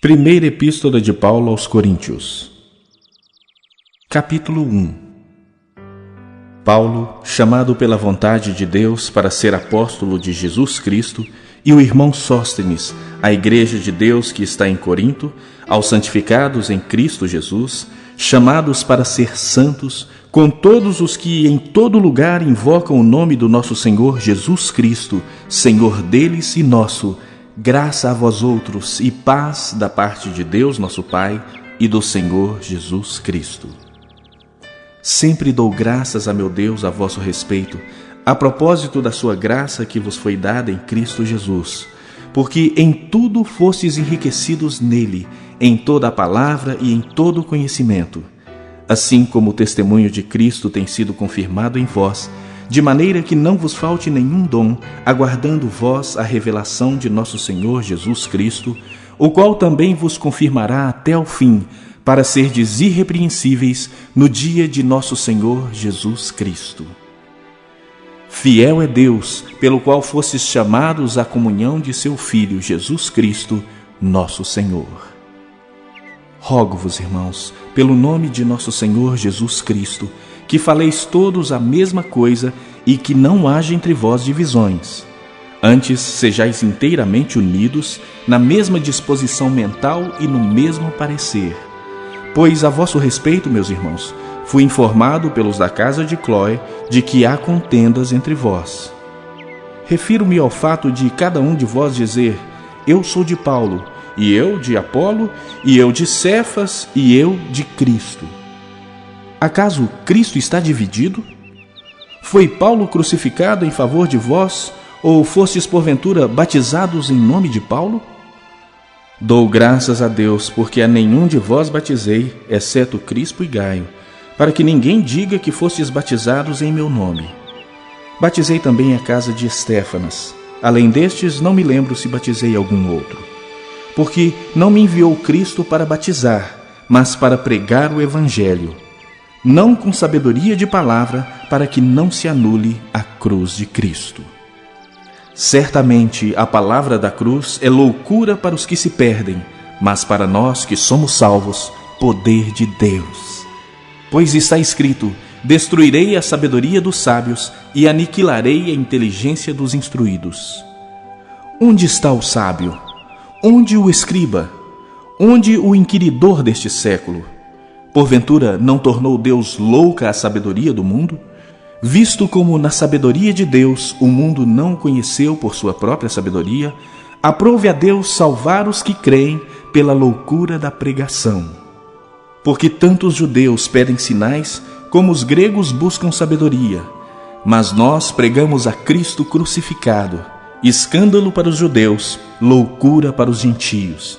Primeira Epístola de Paulo aos Coríntios. Capítulo 1. Paulo, chamado pela vontade de Deus para ser apóstolo de Jesus Cristo, e o irmão Sóstenes, à igreja de Deus que está em Corinto, aos santificados em Cristo Jesus, chamados para ser santos, com todos os que em todo lugar invocam o nome do nosso Senhor Jesus Cristo, Senhor deles e nosso, graça a vós outros e paz da parte de Deus nosso Pai e do Senhor Jesus Cristo. Sempre dou graças a meu Deus a vosso respeito, a propósito da sua graça que vos foi dada em Cristo Jesus, porque em tudo fostes enriquecidos nele, em toda a palavra e em todo o conhecimento, assim como o testemunho de Cristo tem sido confirmado em vós, de maneira que não vos falte nenhum dom, aguardando vós a revelação de nosso Senhor Jesus Cristo, o qual também vos confirmará até o fim, para serdes irrepreensíveis no dia de nosso Senhor Jesus Cristo. Fiel é Deus, pelo qual fostes chamados à comunhão de seu Filho Jesus Cristo, nosso Senhor. Rogo-vos, irmãos, pelo nome de nosso Senhor Jesus Cristo, que faleis todos a mesma coisa e que não haja entre vós divisões. Antes, sejais inteiramente unidos, na mesma disposição mental e no mesmo parecer. Pois a vosso respeito, meus irmãos, fui informado pelos da casa de Cloé de que há contendas entre vós. Refiro-me ao fato de cada um de vós dizer: eu sou de Paulo, e eu de Apolo, e eu de Cefas, e eu de Cristo. Acaso Cristo está dividido? Foi Paulo crucificado em favor de vós, ou fostes porventura batizados em nome de Paulo? Dou graças a Deus, porque a nenhum de vós batizei, exceto Crispo e Gaio, para que ninguém diga que fostes batizados em meu nome. Batizei também a casa de Estéfanas. Além destes, não me lembro se batizei algum outro. Porque não me enviou Cristo para batizar, mas para pregar o Evangelho, não com sabedoria de palavra, para que não se anule a cruz de Cristo. Certamente a palavra da cruz é loucura para os que se perdem, mas para nós que somos salvos, poder de Deus. Pois está escrito: destruirei a sabedoria dos sábios e aniquilarei a inteligência dos instruídos. Onde está o sábio? Onde o escriba? Onde o inquiridor deste século? Porventura não tornou Deus louca a sabedoria do mundo? Visto como na sabedoria de Deus o mundo não o conheceu por sua própria sabedoria, aprove a Deus salvar os que creem pela loucura da pregação. Porque tanto os judeus pedem sinais, como os gregos buscam sabedoria. Mas nós pregamos a Cristo crucificado, escândalo para os judeus, loucura para os gentios.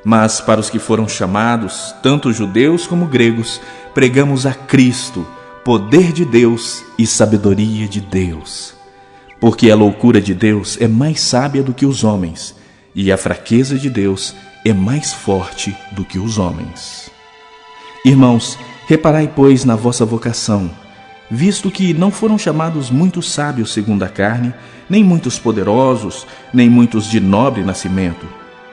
Mas para os que foram chamados, tanto judeus como gregos, pregamos a Cristo, poder de Deus e sabedoria de Deus. Porque a loucura de Deus é mais sábia do que os homens, e a fraqueza de Deus é mais forte do que os homens. Irmãos, reparai, pois, na vossa vocação, visto que não foram chamados muitos sábios segundo a carne, nem muitos poderosos, nem muitos de nobre nascimento.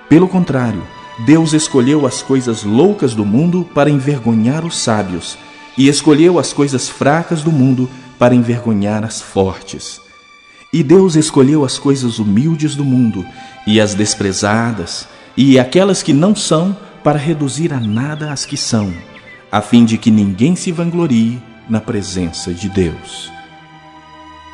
Pelo contrário, Deus escolheu as coisas loucas do mundo para envergonhar os sábios, e escolheu as coisas fracas do mundo para envergonhar as fortes. E Deus escolheu as coisas humildes do mundo, e as desprezadas, e aquelas que não são, para reduzir a nada as que são, a fim de que ninguém se vanglorie na presença de Deus.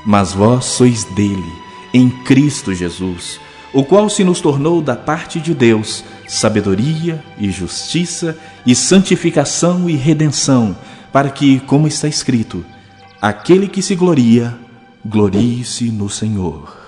Mas vós sois dele, em Cristo Jesus, o qual se nos tornou da parte de Deus sabedoria e justiça e santificação e redenção, para que, como está escrito, aquele que se gloria, glorie-se no Senhor.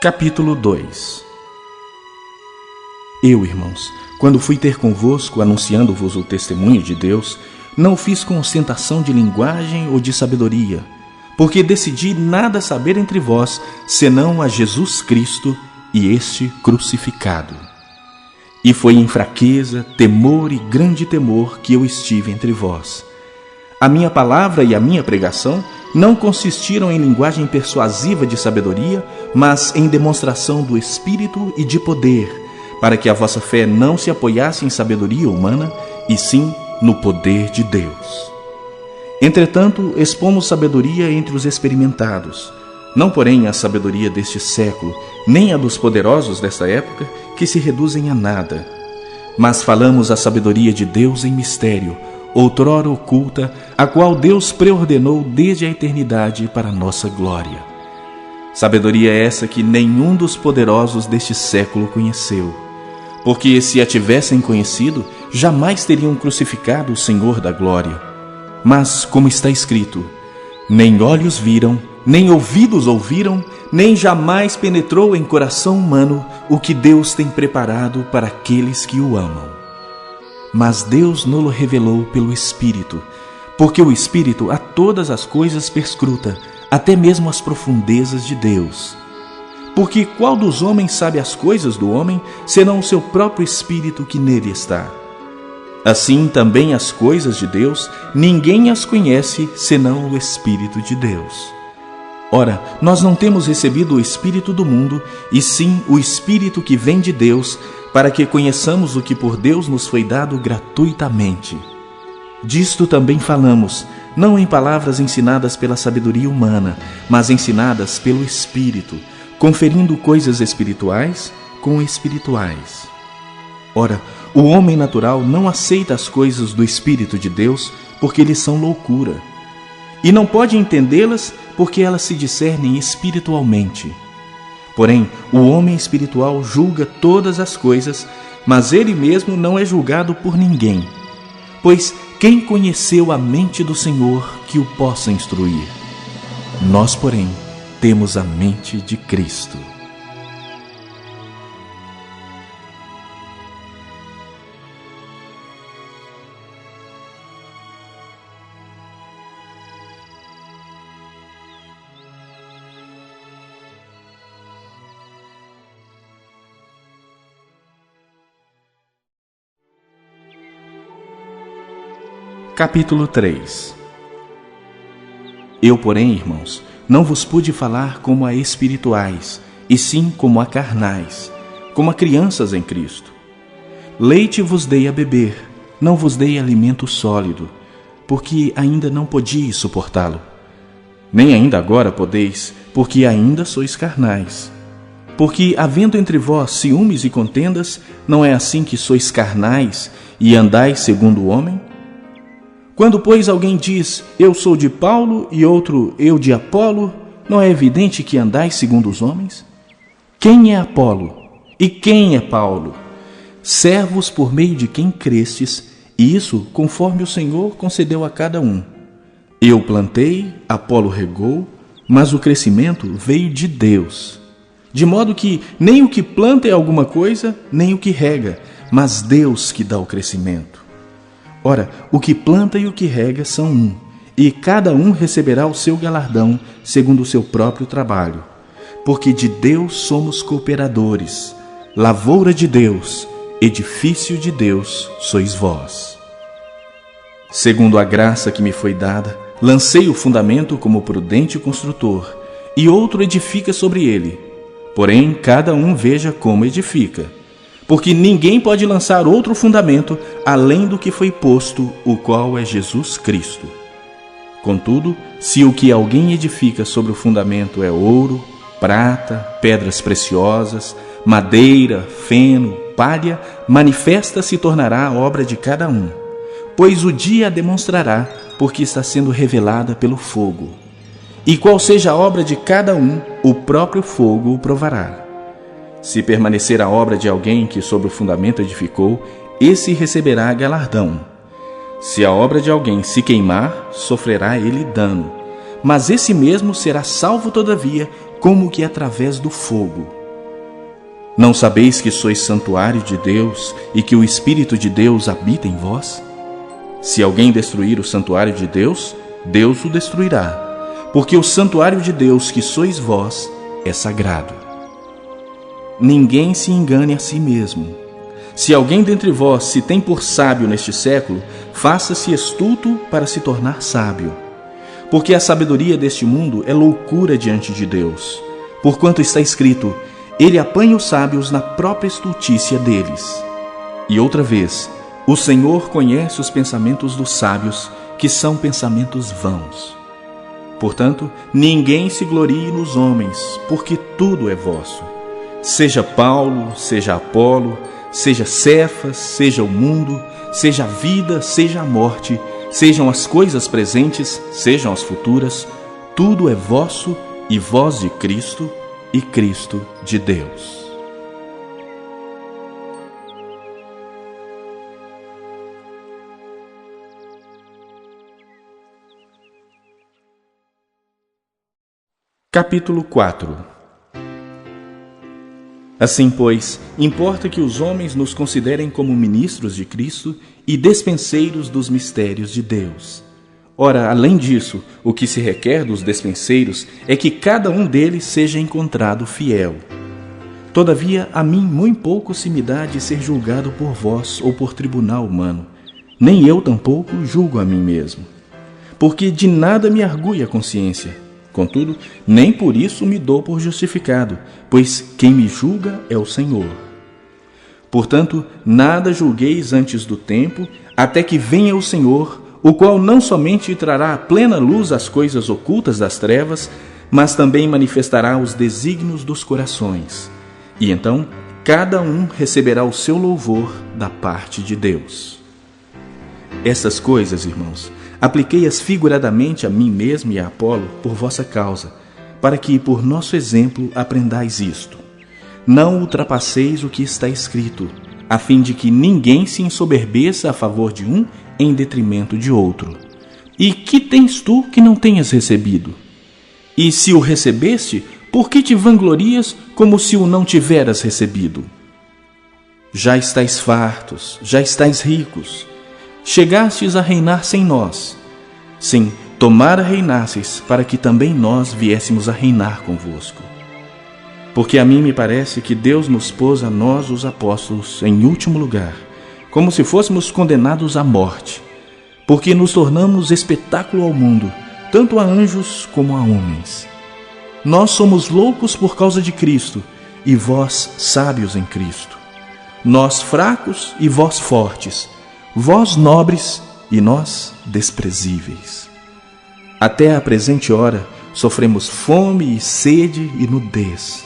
Capítulo 2. Eu, irmãos, quando fui ter convosco, anunciando-vos o testemunho de Deus, não o fiz com ostentação de linguagem ou de sabedoria, porque decidi nada saber entre vós, senão a Jesus Cristo e este crucificado. E foi em fraqueza, temor e grande temor que eu estive entre vós. A minha palavra e a minha pregação não consistiram em linguagem persuasiva de sabedoria, mas em demonstração do Espírito e de poder, para que a vossa fé não se apoiasse em sabedoria humana, e sim no poder de Deus. Entretanto, expomos sabedoria entre os experimentados, não porém a sabedoria deste século, nem a dos poderosos desta época, que se reduzem a nada. Mas falamos a sabedoria de Deus em mistério, outrora oculta, a qual Deus preordenou desde a eternidade para a nossa glória. Sabedoria essa que nenhum dos poderosos deste século conheceu, porque se a tivessem conhecido, jamais teriam crucificado o Senhor da glória. Mas, como está escrito, nem olhos viram, nem ouvidos ouviram, nem jamais penetrou em coração humano o que Deus tem preparado para aqueles que o amam. Mas Deus nolo revelou pelo Espírito, porque o Espírito a todas as coisas perscruta, até mesmo as profundezas de Deus. Porque qual dos homens sabe as coisas do homem, senão o seu próprio Espírito que nele está? Assim também as coisas de Deus, ninguém as conhece, senão o Espírito de Deus. Ora, nós não temos recebido o Espírito do mundo, e sim o Espírito que vem de Deus, para que conheçamos o que por Deus nos foi dado gratuitamente. Disto também falamos, não em palavras ensinadas pela sabedoria humana, mas ensinadas pelo Espírito, conferindo coisas espirituais com espirituais. Ora, o homem natural não aceita as coisas do Espírito de Deus, porque lhes são loucura, e não pode entendê-las, porque elas se discernem espiritualmente. Porém, o homem espiritual julga todas as coisas, mas ele mesmo não é julgado por ninguém. Pois quem conheceu a mente do Senhor que o possa instruir? Nós, porém, temos a mente de Cristo. Capítulo 3. Eu, porém, irmãos, não vos pude falar como a espirituais, e sim como a carnais, como a crianças em Cristo. Leite vos dei a beber, não vos dei alimento sólido, porque ainda não podíeis suportá-lo. Nem ainda agora podeis, porque ainda sois carnais. Porque, havendo entre vós ciúmes e contendas, não é assim que sois carnais e andais segundo o homem? Quando, pois, alguém diz, eu sou de Paulo, e outro, eu de Apolo, não é evidente que andais segundo os homens? Quem é Apolo? E quem é Paulo? Servos por meio de quem crestes, e isso conforme o Senhor concedeu a cada um. Eu plantei, Apolo regou, mas o crescimento veio de Deus. De modo que nem o que planta é alguma coisa, nem o que rega, mas Deus que dá o crescimento. Ora, o que planta e o que rega são um, e cada um receberá o seu galardão segundo o seu próprio trabalho. Porque de Deus somos cooperadores, lavoura de Deus, edifício de Deus sois vós. Segundo a graça que me foi dada, lancei o fundamento como prudente construtor, e outro edifica sobre ele. Porém, cada um veja como edifica. Porque ninguém pode lançar outro fundamento além do que foi posto, o qual é Jesus Cristo. Contudo, se o que alguém edifica sobre o fundamento é ouro, prata, pedras preciosas, madeira, feno, palha, manifesta se tornará a obra de cada um, pois o dia a demonstrará, porque está sendo revelada pelo fogo. E qual seja a obra de cada um, o próprio fogo o provará. Se permanecer a obra de alguém que sobre o fundamento edificou, esse receberá galardão. Se a obra de alguém se queimar, sofrerá ele dano, mas esse mesmo será salvo todavia, como que através do fogo. Não sabeis que sois santuário de Deus e que o Espírito de Deus habita em vós? Se alguém destruir o santuário de Deus, Deus o destruirá, porque o santuário de Deus que sois vós é sagrado. Ninguém se engane a si mesmo. Se alguém dentre vós se tem por sábio neste século, faça-se estulto para se tornar sábio. Porque a sabedoria deste mundo é loucura diante de Deus. Porquanto está escrito, ele apanha os sábios na própria estultícia deles. E outra vez, o Senhor conhece os pensamentos dos sábios, que são pensamentos vãos. Portanto, ninguém se glorie nos homens, porque tudo é vosso. Seja Paulo, seja Apolo, seja Cefas, seja o mundo, seja a vida, seja a morte, sejam as coisas presentes, sejam as futuras, tudo é vosso e vós de Cristo e Cristo de Deus. Capítulo 4. Assim, pois, importa que os homens nos considerem como ministros de Cristo e despenseiros dos mistérios de Deus. Ora, além disso, o que se requer dos despenseiros é que cada um deles seja encontrado fiel. Todavia, a mim muito pouco se me dá de ser julgado por vós ou por tribunal humano. Nem eu tampouco julgo a mim mesmo. Porque de nada me argui a consciência. Contudo, nem por isso me dou por justificado, pois quem me julga é o Senhor. Portanto, nada julgueis antes do tempo, até que venha o Senhor, o qual não somente trará à plena luz as coisas ocultas das trevas, mas também manifestará os desígnios dos corações. E então, cada um receberá o seu louvor da parte de Deus. Essas coisas, irmãos, apliquei-as figuradamente a mim mesmo e a Apolo por vossa causa, para que, por nosso exemplo, aprendais isto. Não ultrapasseis o que está escrito, a fim de que ninguém se ensoberbeça a favor de um em detrimento de outro. E que tens tu que não tenhas recebido? E se o recebeste, por que te vanglorias como se o não tiveras recebido? Já estáis fartos, já estáis ricos. Chegastes a reinar sem nós. Sim, tomara reinasseis, para que também nós viéssemos a reinar convosco. Porque a mim me parece que Deus nos pôs a nós, os apóstolos, em último lugar, como se fôssemos condenados à morte, porque nos tornamos espetáculo ao mundo, tanto a anjos como a homens. Nós somos loucos por causa de Cristo, e vós sábios em Cristo. Nós fracos e vós fortes, vós nobres e nós desprezíveis. Até a presente hora sofremos fome e sede e nudez,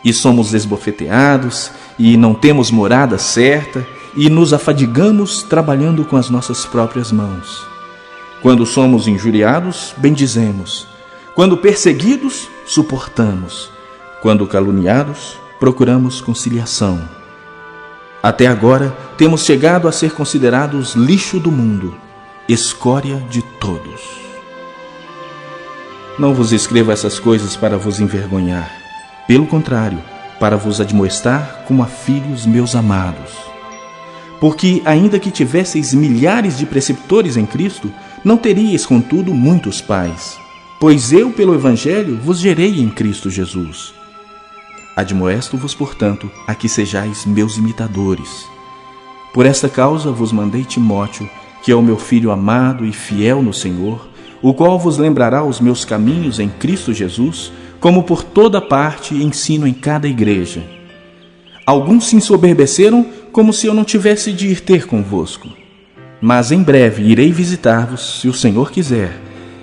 e somos esbofeteados e não temos morada certa, e nos afadigamos trabalhando com as nossas próprias mãos. Quando somos injuriados, bendizemos. Quando perseguidos, suportamos. Quando caluniados, procuramos conciliação. Até agora, temos chegado a ser considerados lixo do mundo, escória de todos. Não vos escrevo essas coisas para vos envergonhar. Pelo contrário, para vos admoestar como a filhos meus amados. Porque, ainda que tivesseis milhares de preceptores em Cristo, não teríeis, contudo, muitos pais. Pois eu, pelo Evangelho, vos gerei em Cristo Jesus. Admoesto-vos, portanto, a que sejais meus imitadores. Por esta causa vos mandei Timóteo, que é o meu filho amado e fiel no Senhor, o qual vos lembrará os meus caminhos em Cristo Jesus, como por toda parte ensino em cada igreja. Alguns se ensoberbeceram, como se eu não tivesse de ir ter convosco. Mas em breve irei visitar-vos, se o Senhor quiser,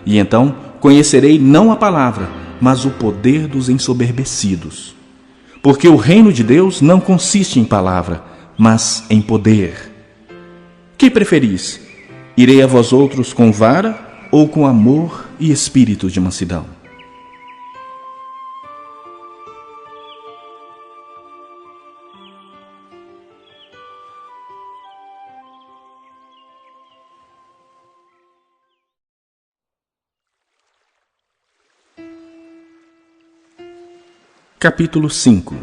e então conhecerei não a palavra, mas o poder dos ensoberbecidos. Porque o reino de Deus não consiste em palavra, mas em poder. Que preferis? Irei a vós outros com vara ou com amor e espírito de mansidão? Capítulo 5.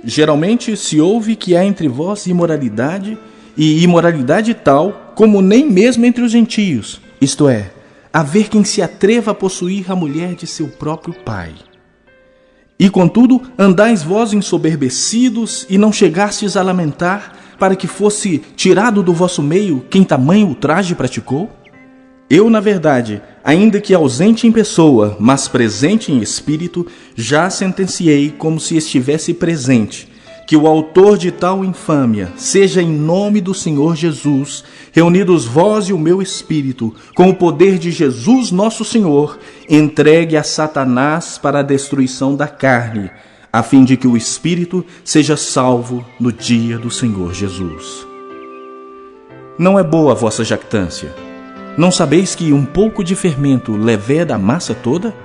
Geralmente se ouve que há entre vós imoralidade, e imoralidade tal como nem mesmo entre os gentios, isto é, haver quem se atreva a possuir a mulher de seu próprio pai. E contudo, andais vós ensoberbecidos, e não chegastes a lamentar, para que fosse tirado do vosso meio quem tamanho ultraje praticou? Eu, na verdade, ainda que ausente em pessoa, mas presente em espírito, já sentenciei como se estivesse presente, que o autor de tal infâmia, seja em nome do Senhor Jesus, reunidos vós e o meu espírito, com o poder de Jesus nosso Senhor, entregue a Satanás para a destruição da carne, a fim de que o espírito seja salvo no dia do Senhor Jesus. Não é boa a vossa jactância. Não sabeis que um pouco de fermento leveda a massa toda?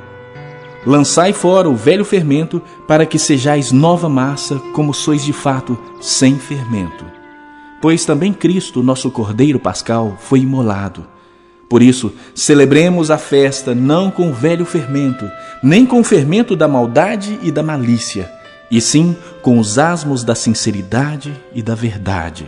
Lançai fora o velho fermento, para que sejais nova massa, como sois de fato, sem fermento. Pois também Cristo, nosso Cordeiro Pascal, foi imolado. Por isso, celebremos a festa não com o velho fermento, nem com o fermento da maldade e da malícia, e sim com os asmos da sinceridade e da verdade.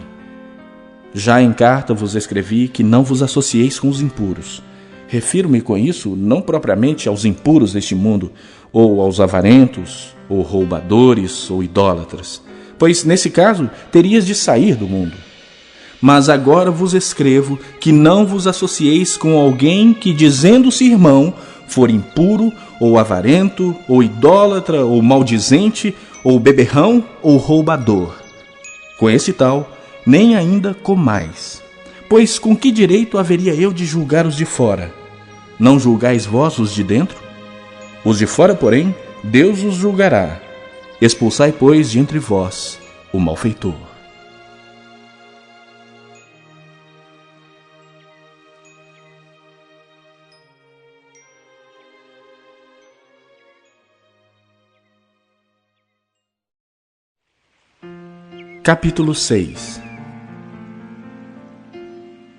Já em carta vos escrevi que não vos associeis com os impuros. Refiro-me com isso não propriamente aos impuros deste mundo, ou aos avarentos, ou roubadores, ou idólatras, pois nesse caso terias de sair do mundo. Mas agora vos escrevo que não vos associeis com alguém que, dizendo-se irmão, for impuro, ou avarento, ou idólatra, ou maldizente, ou beberrão, ou roubador. Com esse tal, nem ainda comais. Pois com que direito haveria eu de julgar os de fora? Não julgais vós os de dentro? Os de fora, porém, Deus os julgará. Expulsai, pois, de entre vós o malfeitor. Capítulo 6.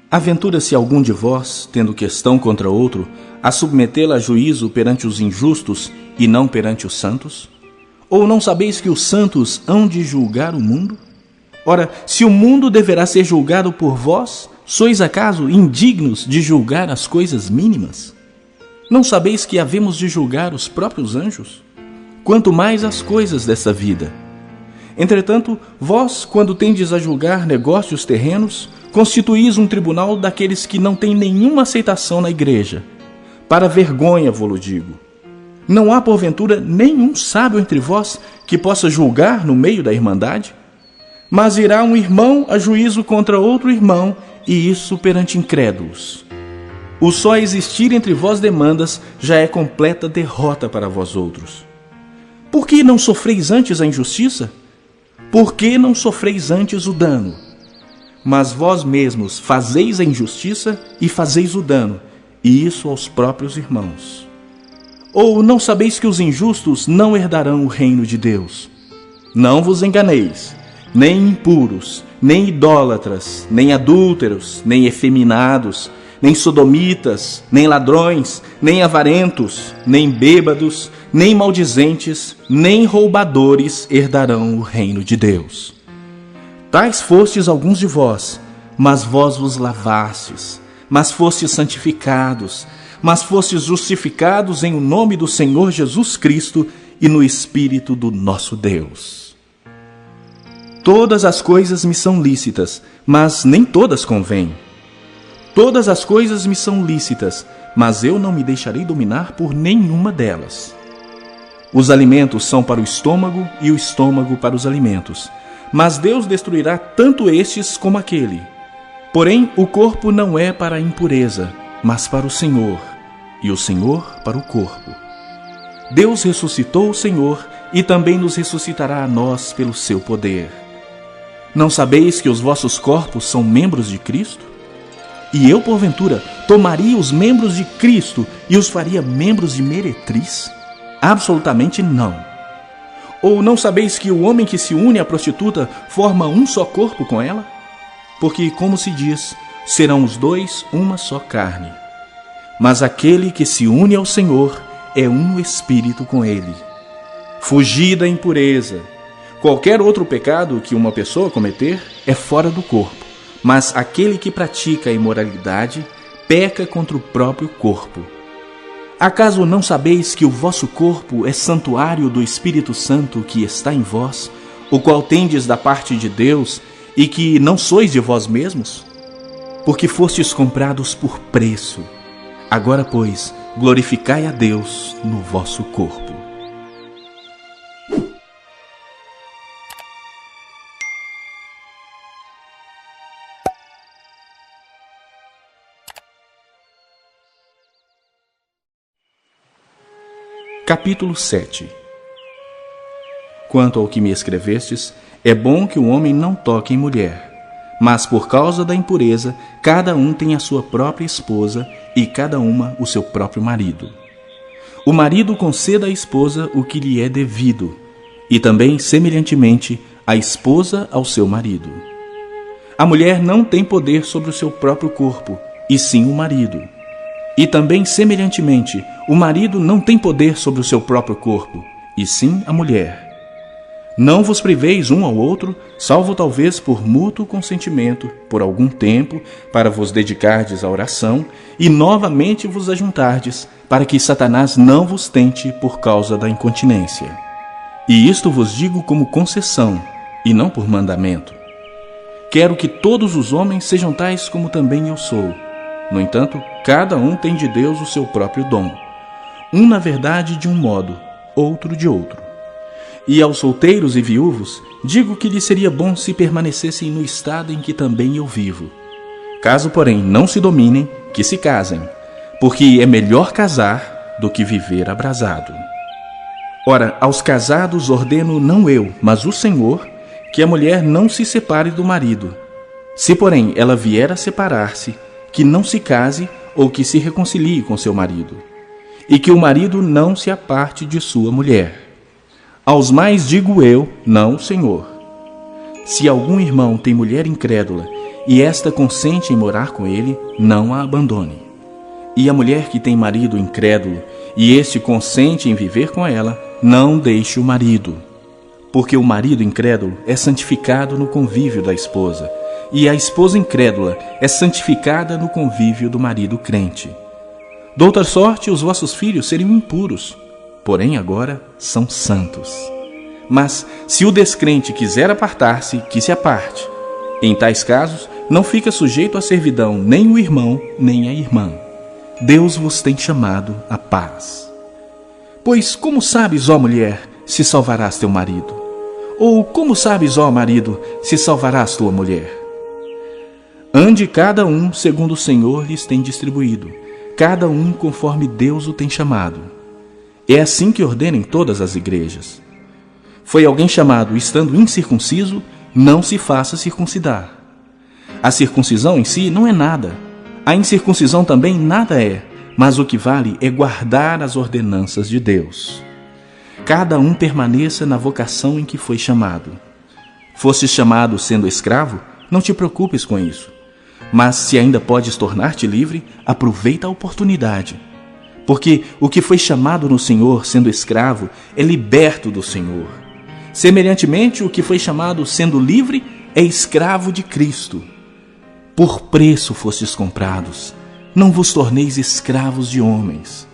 Aventura-se algum de vós, tendo questão contra outro, a submetê-la a juízo perante os injustos e não perante os santos? Ou não sabeis que os santos hão de julgar o mundo? Ora, se o mundo deverá ser julgado por vós, sois acaso indignos de julgar as coisas mínimas? Não sabeis que havemos de julgar os próprios anjos? Quanto mais as coisas dessa vida. Entretanto, vós, quando tendes a julgar negócios terrenos, constituís um tribunal daqueles que não têm nenhuma aceitação na igreja. Para vergonha vô-lo digo. Não há, porventura, nenhum sábio entre vós que possa julgar no meio da irmandade? Mas irá um irmão a juízo contra outro irmão, e isso perante incrédulos. O só existir entre vós demandas já é completa derrota para vós outros. Por que não sofreis antes a injustiça? Por que não sofreis antes o dano? Mas vós mesmos fazeis a injustiça e fazeis o dano, e isso aos próprios irmãos. Ou não sabeis que os injustos não herdarão o reino de Deus? Não vos enganeis, nem impuros, nem idólatras, nem adúlteros, nem efeminados, nem sodomitas, nem ladrões, nem avarentos, nem bêbados, nem maldizentes, nem roubadores herdarão o reino de Deus. Tais fostes alguns de vós, mas vós vos lavastes, mas fostes santificados, mas fostes justificados em o nome do Senhor Jesus Cristo e no Espírito do nosso Deus. Todas as coisas me são lícitas, mas nem todas convêm. Todas as coisas me são lícitas, mas eu não me deixarei dominar por nenhuma delas. Os alimentos são para o estômago e o estômago para os alimentos, mas Deus destruirá tanto estes como aquele. Porém, o corpo não é para a impureza, mas para o Senhor, e o Senhor para o corpo. Deus ressuscitou o Senhor e também nos ressuscitará a nós pelo seu poder. Não sabeis que os vossos corpos são membros de Cristo? E eu, porventura, tomaria os membros de Cristo e os faria membros de meretriz? Absolutamente não. Ou não sabeis que o homem que se une à prostituta forma um só corpo com ela? Porque, como se diz, serão os dois uma só carne. Mas aquele que se une ao Senhor é um espírito com ele. Fugi da impureza. Qualquer outro pecado que uma pessoa cometer é fora do corpo, mas aquele que pratica a imoralidade peca contra o próprio corpo. Acaso não sabeis que o vosso corpo é santuário do Espírito Santo que está em vós, o qual tendes da parte de Deus, e que não sois de vós mesmos? Porque fostes comprados por preço. Agora, pois, glorificai a Deus no vosso corpo. Capítulo 7. Quanto ao que me escrevestes, é bom que o homem não toque em mulher, mas por causa da impureza, cada um tem a sua própria esposa e cada uma o seu próprio marido. O marido conceda à esposa o que lhe é devido, e também, semelhantemente, a esposa ao seu marido. A mulher não tem poder sobre o seu próprio corpo, e sim o marido. E também, semelhantemente, o marido não tem poder sobre o seu próprio corpo, e sim a mulher. Não vos priveis um ao outro, salvo talvez por mútuo consentimento, por algum tempo, para vos dedicardes à oração, e novamente vos ajuntardes, para que Satanás não vos tente por causa da incontinência. E isto vos digo como concessão, e não por mandamento. Quero que todos os homens sejam tais como também eu sou. No entanto, cada um tem de Deus o seu próprio dom. Um, na verdade, de um modo, outro de outro. E aos solteiros e viúvos, digo que lhes seria bom se permanecessem no estado em que também eu vivo. Caso, porém, não se dominem, que se casem, porque é melhor casar do que viver abrasado. Ora, aos casados ordeno não eu, mas o Senhor, que a mulher não se separe do marido. Se, porém, ela vier a separar-se, que não se case ou que se reconcilie com seu marido, e que o marido não se aparte de sua mulher. Aos mais digo eu, não o Senhor. Se algum irmão tem mulher incrédula, e esta consente em morar com ele, não a abandone. E a mulher que tem marido incrédulo, e este consente em viver com ela, não deixe o marido. Porque o marido incrédulo é santificado no convívio da esposa, e a esposa incrédula é santificada no convívio do marido crente. De outra sorte, os vossos filhos seriam impuros, porém agora são santos. Mas, se o descrente quiser apartar-se, que se aparte. Em tais casos, não fica sujeito à servidão nem o irmão, nem a irmã. Deus vos tem chamado à paz. Pois como sabes, ó mulher, se salvarás teu marido? Ou como sabes, ó marido, se salvarás tua mulher? Ande cada um segundo o Senhor lhes tem distribuído, cada um conforme Deus o tem chamado. É assim que ordenem todas as igrejas. Foi alguém chamado estando incircunciso, não se faça circuncidar. A circuncisão em si não é nada. A incircuncisão também nada é, mas o que vale é guardar as ordenanças de Deus. Cada um permaneça na vocação em que foi chamado. Fostes chamado sendo escravo, não te preocupes com isso. Mas se ainda podes tornar-te livre, aproveita a oportunidade. Porque o que foi chamado no Senhor sendo escravo é liberto do Senhor. Semelhantemente, o que foi chamado sendo livre é escravo de Cristo. Por preço fostes comprados, não vos torneis escravos de homens.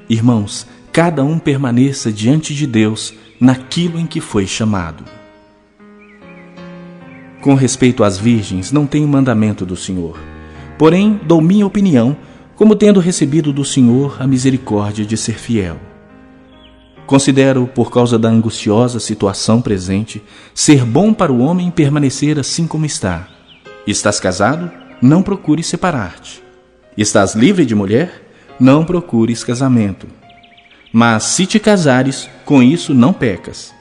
Irmãos, cada um permaneça diante de Deus naquilo em que foi chamado. Com respeito às virgens, não tenho mandamento do Senhor. Porém, dou minha opinião, como tendo recebido do Senhor a misericórdia de ser fiel. Considero, por causa da angustiosa situação presente, ser bom para o homem permanecer assim como está. Estás casado? Não procures separar-te. Estás livre de mulher? Não procures casamento. Mas se te casares, com isso não pecas.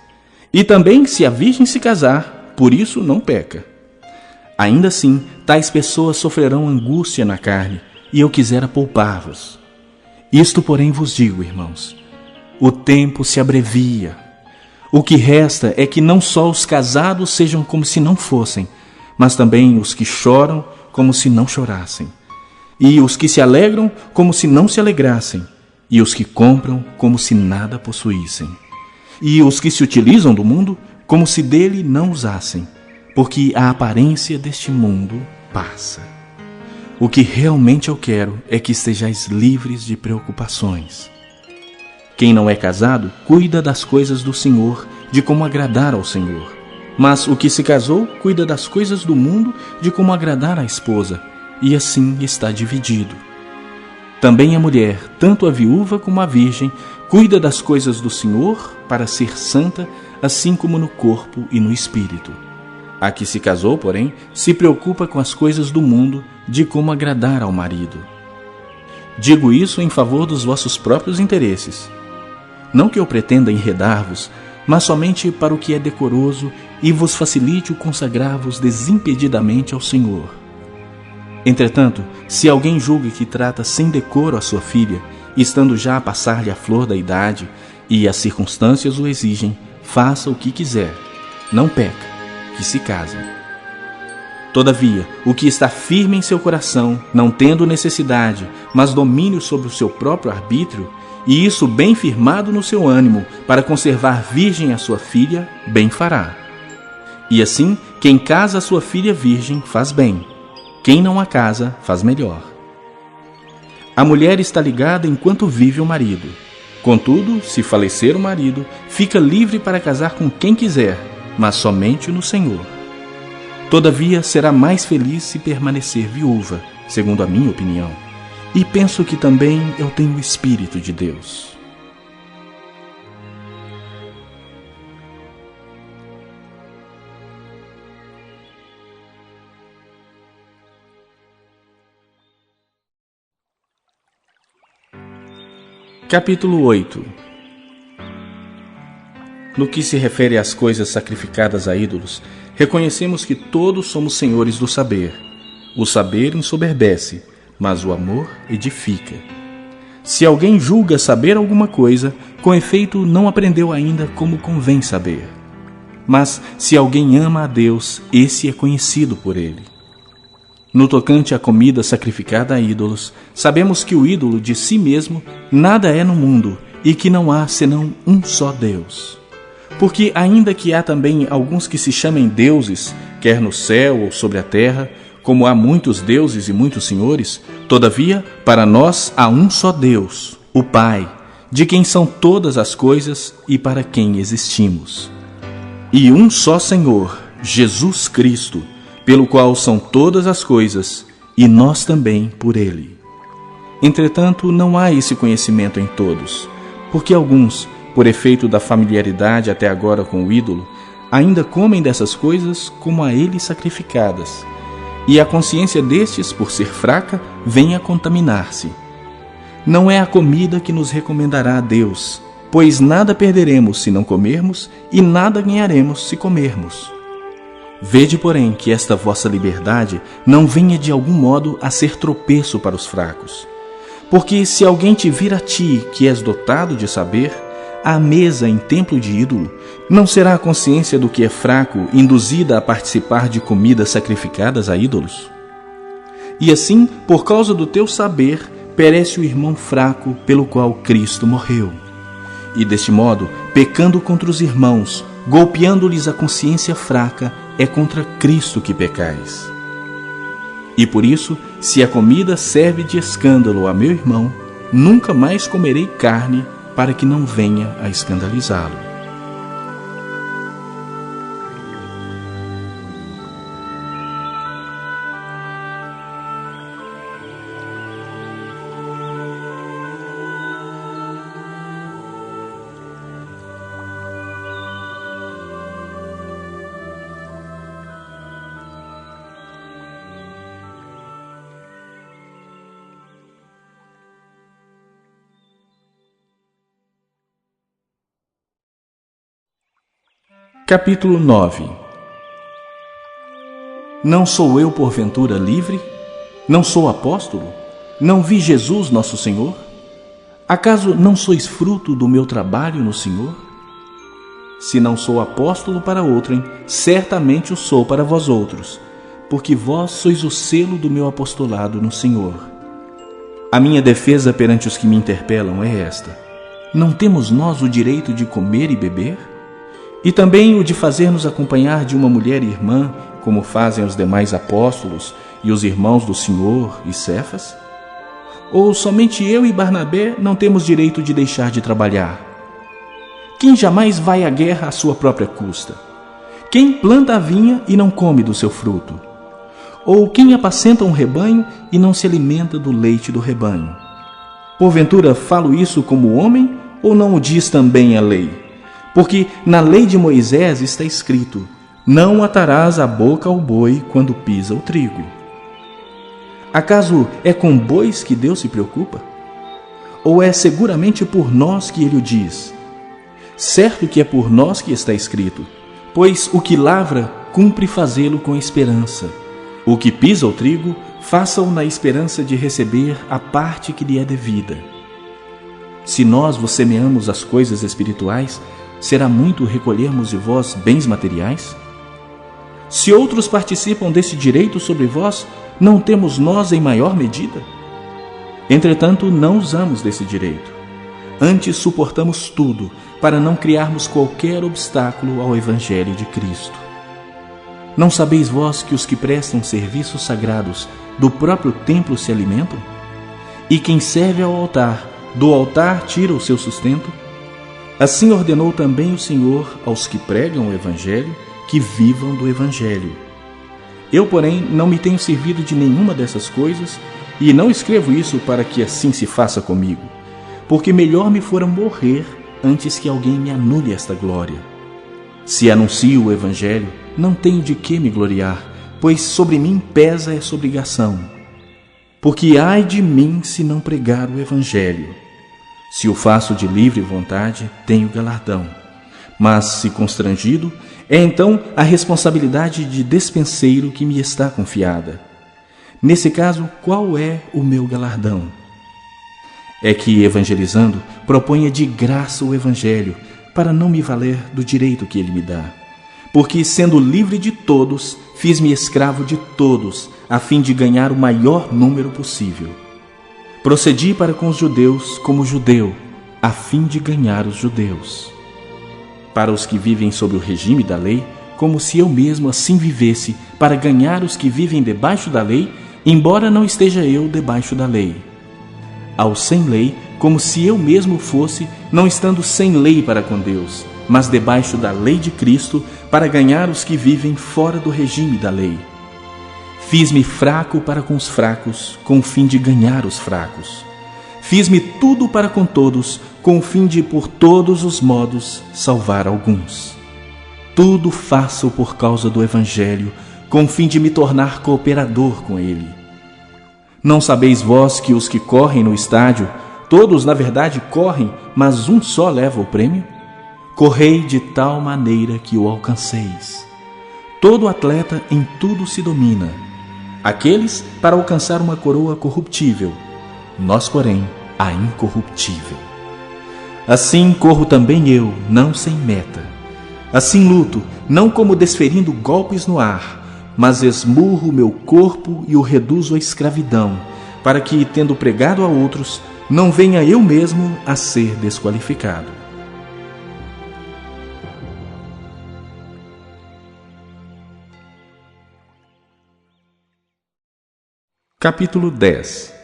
E também, se a virgem se casar, por isso não peca. Ainda assim, tais pessoas sofrerão angústia na carne, e eu quisera poupar-vos. Isto, porém, vos digo, irmãos, o tempo se abrevia. O que resta é que não só os casados sejam como se não fossem, mas também os que choram como se não chorassem, e os que se alegram como se não se alegrassem, e os que compram como se nada possuíssem, e os que se utilizam do mundo como se dele não usassem, porque a aparência deste mundo passa. o que realmente eu quero é que estejais livres de preocupações. Quem não é casado, cuida das coisas do Senhor, de como agradar ao Senhor. Mas o que se casou, cuida das coisas do mundo, de como agradar à esposa, e assim está dividido. Também a mulher, tanto a viúva como a virgem, cuida das coisas do Senhor para ser santa, assim como no corpo e no espírito. A que se casou, porém, se preocupa com as coisas do mundo, de como agradar ao marido. Digo isso em favor dos vossos próprios interesses. Não que eu pretenda enredar-vos, mas somente para o que é decoroso e vos facilite o consagrar-vos desimpedidamente ao Senhor. Entretanto, se alguém julga que trata sem decoro a sua filha, estando já a passar-lhe a flor da idade, e as circunstâncias o exigem, faça o que quiser, não peca, que se casa. Todavia, o que está firme em seu coração, não tendo necessidade, mas domínio sobre o seu próprio arbítrio, e isso bem firmado no seu ânimo, para conservar virgem a sua filha, bem fará. E assim, quem casa a sua filha virgem faz bem, quem não a casa faz melhor. A mulher está ligada enquanto vive o marido. Contudo, se falecer o marido, fica livre para casar com quem quiser, mas somente no Senhor. Todavia, será mais feliz se permanecer viúva, segundo a minha opinião. E penso que também eu tenho o Espírito de Deus. Capítulo 8. No que se refere às coisas sacrificadas a ídolos, reconhecemos que todos somos senhores do saber. O saber ensoberbece, mas o amor edifica. Se alguém julga saber alguma coisa, com efeito não aprendeu ainda como convém saber. Mas se alguém ama a Deus, esse é conhecido por ele. No tocante à comida sacrificada a ídolos, sabemos que o ídolo de si mesmo nada é no mundo e que não há senão um só Deus. Porque ainda que há também alguns que se chamem deuses, quer no céu ou sobre a terra, como há muitos deuses e muitos senhores, todavia, para nós há um só Deus, o Pai, de quem são todas as coisas e para quem existimos. E um só Senhor, Jesus Cristo, pelo qual são todas as coisas, e nós também por ele. Entretanto, não há esse conhecimento em todos, porque alguns, por efeito da familiaridade até agora com o ídolo, ainda comem dessas coisas como a ele sacrificadas, e a consciência destes, por ser fraca, vem a contaminar-se. Não é a comida que nos recomendará a Deus, pois nada perderemos se não comermos, e nada ganharemos se comermos. Vede, porém, que esta vossa liberdade não venha de algum modo a ser tropeço para os fracos. Porque se alguém te vir a ti, que és dotado de saber, à mesa em templo de ídolo, não será a consciência do que é fraco induzida a participar de comidas sacrificadas a ídolos? E assim, por causa do teu saber, perece o irmão fraco pelo qual Cristo morreu. E deste modo, pecando contra os irmãos, golpeando-lhes a consciência fraca, é contra Cristo que pecais. E por isso, se a comida serve de escândalo a meu irmão, nunca mais comerei carne, para que não venha a escandalizá-lo. Capítulo 9. Não sou eu porventura livre? Não sou apóstolo? Não vi Jesus nosso Senhor? Acaso não sois fruto do meu trabalho no Senhor? Se não sou apóstolo para outrem, certamente o sou para vós outros, porque vós sois o selo do meu apostolado no Senhor. A minha defesa perante os que me interpelam é esta: não temos nós o direito de comer e beber? E também o de fazer-nos acompanhar de uma mulher irmã, como fazem os demais apóstolos, e os irmãos do Senhor e Cefas? Ou somente eu e Barnabé não temos direito de deixar de trabalhar? Quem jamais vai à guerra à sua própria custa? Quem planta a vinha e não come do seu fruto? Ou quem apacenta um rebanho e não se alimenta do leite do rebanho? Porventura falo isso como homem, ou não o diz também a lei? Porque na lei de Moisés está escrito: não atarás a boca ao boi quando pisa o trigo. Acaso é com bois que Deus se preocupa? Ou é seguramente por nós que ele o diz? Certo que é por nós que está escrito: pois o que lavra, cumpre fazê-lo com esperança. O que pisa o trigo, faça-o na esperança de receber a parte que lhe é devida. Se nós vos semeamos as coisas espirituais, será muito recolhermos de vós bens materiais? Se outros participam desse direito sobre vós, não temos nós em maior medida? Entretanto, não usamos desse direito. Antes suportamos tudo, para não criarmos qualquer obstáculo ao Evangelho de Cristo. Não sabeis vós que os que prestam serviços sagrados do próprio templo se alimentam? E quem serve ao altar, do altar tira o seu sustento? Assim ordenou também o Senhor aos que pregam o Evangelho, que vivam do Evangelho. Eu, porém, não me tenho servido de nenhuma dessas coisas, e não escrevo isso para que assim se faça comigo, porque melhor me fora morrer antes que alguém me anule esta glória. Se anuncio o Evangelho, não tenho de que me gloriar, pois sobre mim pesa essa obrigação. Porque ai de mim se não pregar o Evangelho. Se o faço de livre vontade, tenho galardão. Mas, se constrangido, é então a responsabilidade de despenseiro que me está confiada. Nesse caso, qual é o meu galardão? É que, evangelizando, proponha de graça o Evangelho, para não me valer do direito que ele me dá. Porque, sendo livre de todos, fiz-me escravo de todos, a fim de ganhar o maior número possível. Procedi para com os judeus como judeu, a fim de ganhar os judeus. Para os que vivem sob o regime da lei, como se eu mesmo assim vivesse, para ganhar os que vivem debaixo da lei, embora não esteja eu debaixo da lei. Aos sem lei, como se eu mesmo fosse, não estando sem lei para com Deus, mas debaixo da lei de Cristo, para ganhar os que vivem fora do regime da lei. Fiz-me fraco para com os fracos, com o fim de ganhar os fracos. Fiz-me tudo para com todos, com o fim de, por todos os modos, salvar alguns. Tudo faço por causa do Evangelho, com o fim de me tornar cooperador com ele. Não sabeis vós que os que correm no estádio, todos na verdade correm, mas um só leva o prêmio? Correi de tal maneira que o alcanceis. Todo atleta em tudo se domina. Aqueles para alcançar uma coroa corruptível, nós, porém, a incorruptível. Assim corro também eu, não sem meta. Assim luto, não como desferindo golpes no ar, mas esmurro o meu corpo e o reduzo à escravidão, para que, tendo pregado a outros, não venha eu mesmo a ser desqualificado. Capítulo 10.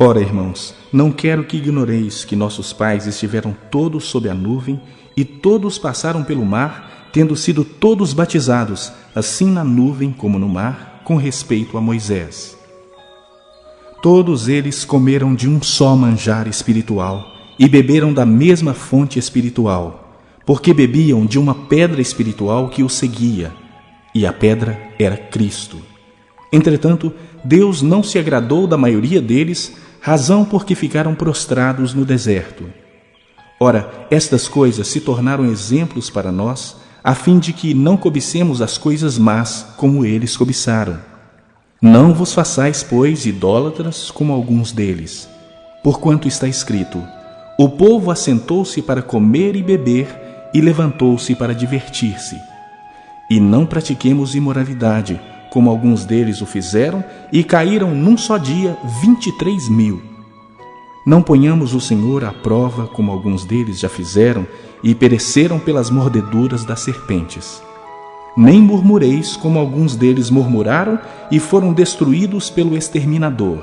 Ora, irmãos, não quero que ignoreis que nossos pais estiveram todos sob a nuvem e todos passaram pelo mar, tendo sido todos batizados, assim na nuvem como no mar, com respeito a Moisés. Todos eles comeram de um só manjar espiritual e beberam da mesma fonte espiritual, porque bebiam de uma pedra espiritual que os seguia, e a pedra era Cristo. Entretanto, Deus não se agradou da maioria deles, razão porque ficaram prostrados no deserto. Ora, estas coisas se tornaram exemplos para nós, a fim de que não cobicemos as coisas más como eles cobiçaram. Não vos façais, pois, idólatras como alguns deles. Porquanto está escrito: o povo assentou-se para comer e beber e levantou-se para divertir-se. E não pratiquemos imoralidade, como alguns deles o fizeram, e caíram num só dia 23.000. Não ponhamos o Senhor à prova, como alguns deles já fizeram, e pereceram pelas mordeduras das serpentes. Nem murmureis como alguns deles murmuraram e foram destruídos pelo exterminador.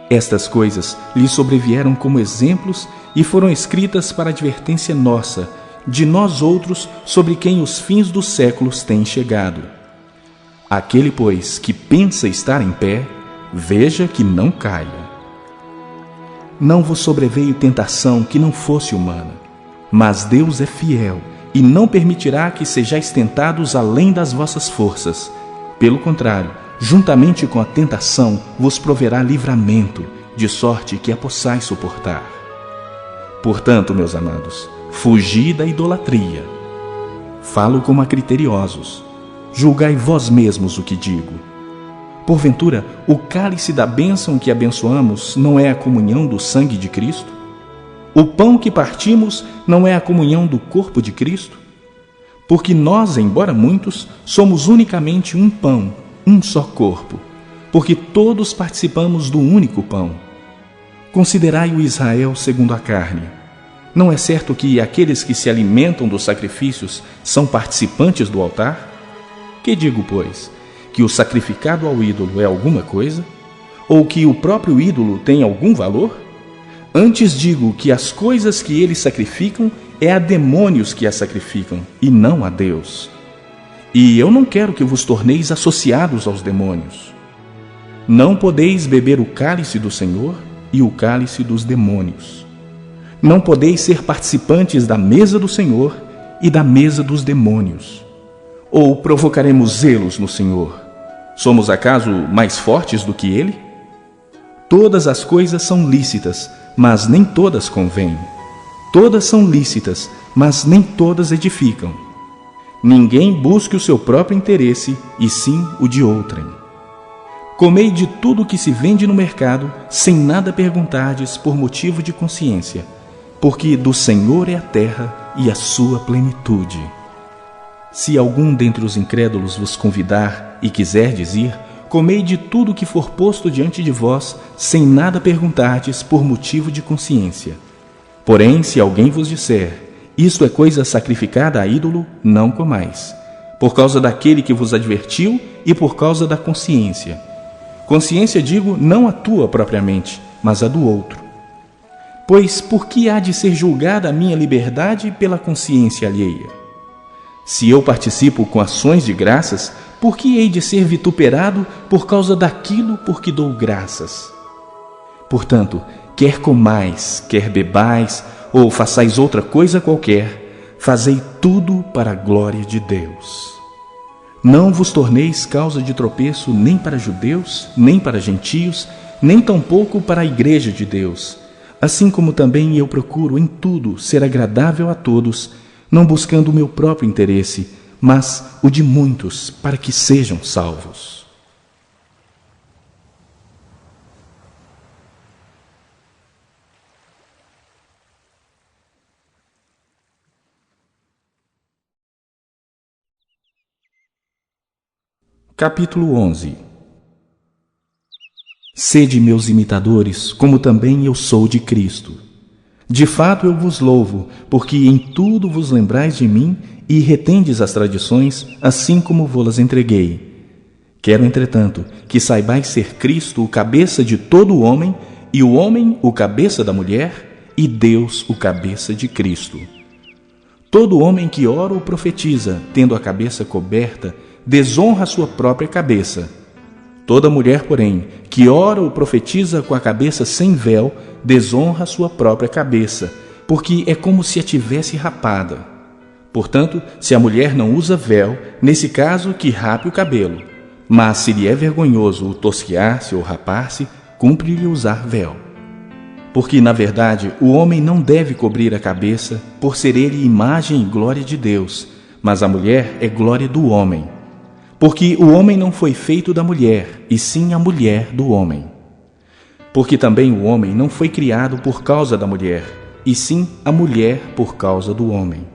Estas coisas lhes sobrevieram como exemplos e foram escritas para advertência nossa, de nós outros, sobre quem os fins dos séculos têm chegado. Aquele, pois, que pensa estar em pé, veja que não caia. Não vos sobreveio tentação que não fosse humana, mas Deus é fiel e não permitirá que sejais tentados além das vossas forças. Pelo contrário, juntamente com a tentação vos proverá livramento, de sorte que a possais suportar. Portanto, meus amados, fugi da idolatria. Falo como a criteriosos. Julgai vós mesmos o que digo. Porventura, o cálice da bênção que abençoamos não é a comunhão do sangue de Cristo? O pão que partimos não é a comunhão do corpo de Cristo? Porque nós, embora muitos, somos unicamente um pão, um só corpo, porque todos participamos do único pão. Considerai o Israel segundo a carne. Não é certo que aqueles que se alimentam dos sacrifícios são participantes do altar? Que digo, pois? Que o sacrificado ao ídolo é alguma coisa? Ou que o próprio ídolo tem algum valor? Antes digo que as coisas que eles sacrificam é a demônios que as sacrificam, e não a Deus. E eu não quero que vos torneis associados aos demônios. Não podeis beber o cálice do Senhor e o cálice dos demônios. Não podeis ser participantes da mesa do Senhor e da mesa dos demônios. Ou provocaremos zelos no Senhor? Somos acaso mais fortes do que Ele? Todas as coisas são lícitas, mas nem todas convêm. Todas são lícitas, mas nem todas edificam. Ninguém busque o seu próprio interesse, e sim o de outrem. Comei de tudo o que se vende no mercado, sem nada perguntardes por motivo de consciência, porque do Senhor é a terra e a sua plenitude. Se algum dentre os incrédulos vos convidar e quiserdes ir, comei de tudo o que for posto diante de vós, sem nada perguntardes por motivo de consciência. Porém, se alguém vos disser, isto é coisa sacrificada a ídolo, não comais, por causa daquele que vos advertiu e por causa da consciência. Consciência, digo, não a tua propriamente, mas a do outro. Pois por que há de ser julgada a minha liberdade pela consciência alheia? Se eu participo com ações de graças, por que hei de ser vituperado por causa daquilo por que dou graças? Portanto, quer comais, quer bebais, ou façais outra coisa qualquer, fazei tudo para a glória de Deus. Não vos torneis causa de tropeço nem para judeus, nem para gentios, nem tampouco para a igreja de Deus, assim como também eu procuro em tudo ser agradável a todos, não buscando o meu próprio interesse, mas o de muitos, para que sejam salvos. Capítulo 11. Sede meus imitadores, como também eu sou de Cristo. De fato eu vos louvo, porque em tudo vos lembrais de mim e retendes as tradições, assim como vô-las entreguei. Quero, entretanto, que saibais ser Cristo o cabeça de todo o homem, e o homem o cabeça da mulher, e Deus o cabeça de Cristo. Todo homem que ora ou profetiza, tendo a cabeça coberta, desonra a sua própria cabeça. Toda mulher, porém, que ora ou profetiza com a cabeça sem véu, desonra a sua própria cabeça, porque é como se a tivesse rapada. Portanto, se a mulher não usa véu, nesse caso que rape o cabelo. Mas se lhe é vergonhoso o tosquiar-se ou rapar-se, cumpre-lhe usar véu. Porque, na verdade, o homem não deve cobrir a cabeça, por ser ele imagem e glória de Deus, mas a mulher é glória do homem. Porque o homem não foi feito da mulher, e sim a mulher do homem. Porque também o homem não foi criado por causa da mulher, e sim a mulher por causa do homem.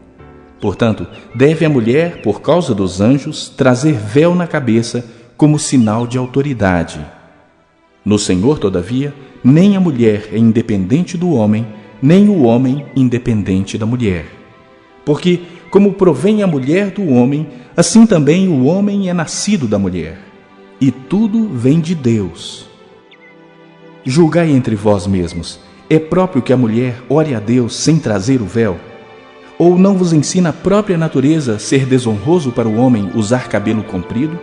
Portanto, deve a mulher, por causa dos anjos, trazer véu na cabeça como sinal de autoridade. No Senhor, todavia, nem a mulher é independente do homem, nem o homem independente da mulher. Porque como provém a mulher do homem, assim também o homem é nascido da mulher. E tudo vem de Deus. Julgai entre vós mesmos: é próprio que a mulher ore a Deus sem trazer o véu? Ou não vos ensina a própria natureza ser desonroso para o homem usar cabelo comprido?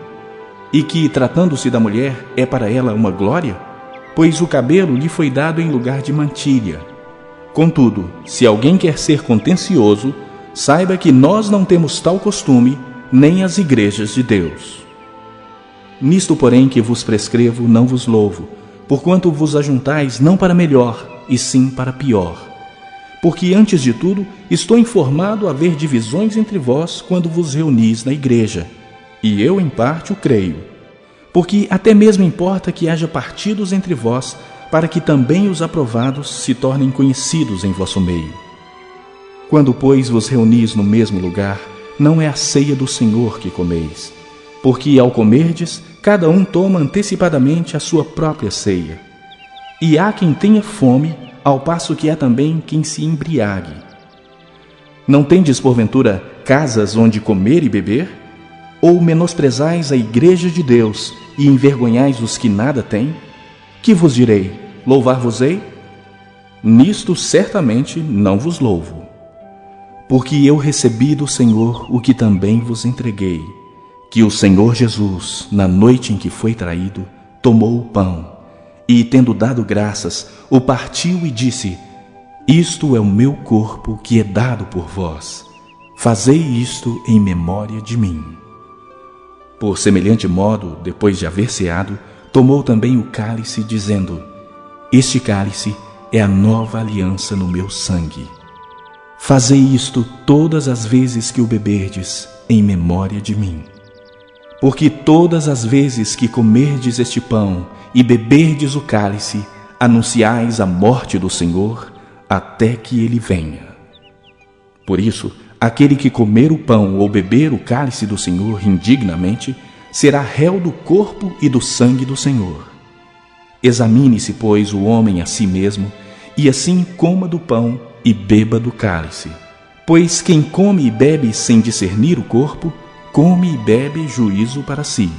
E que, tratando-se da mulher, é para ela uma glória? Pois o cabelo lhe foi dado em lugar de mantilha. Contudo, se alguém quer ser contencioso, saiba que nós não temos tal costume, nem as igrejas de Deus. Nisto, porém, que vos prescrevo, não vos louvo, porquanto vos ajuntais não para melhor, e sim para pior. Porque, antes de tudo, estou informado haver divisões entre vós quando vos reunis na igreja, e eu, em parte, o creio. Porque até mesmo importa que haja partidos entre vós, para que também os aprovados se tornem conhecidos em vosso meio. Quando, pois, vos reunis no mesmo lugar, não é a ceia do Senhor que comeis, porque, ao comerdes, cada um toma antecipadamente a sua própria ceia. E há quem tenha fome, ao passo que há também quem se embriague. Não tendes, porventura, casas onde comer e beber? Ou menosprezais a igreja de Deus e envergonhais os que nada têm? Que vos direi? Louvar-vos-ei? Nisto certamente não vos louvo. Porque eu recebi do Senhor o que também vos entreguei, que o Senhor Jesus, na noite em que foi traído, tomou o pão, e, tendo dado graças, o partiu e disse: Isto é o meu corpo que é dado por vós. Fazei isto em memória de mim. Por semelhante modo, depois de haver ceado, tomou também o cálice, dizendo: Este cálice é a nova aliança no meu sangue. Fazei isto todas as vezes que o beberdes, em memória de mim. Porque todas as vezes que comerdes este pão e beberdes o cálice, anunciais a morte do Senhor, até que ele venha. Por isso, aquele que comer o pão ou beber o cálice do Senhor indignamente, será réu do corpo e do sangue do Senhor. Examine-se, pois, o homem a si mesmo, e assim coma do pão e beba do cálice. Pois quem come e bebe sem discernir o corpo, come e bebe juízo para si.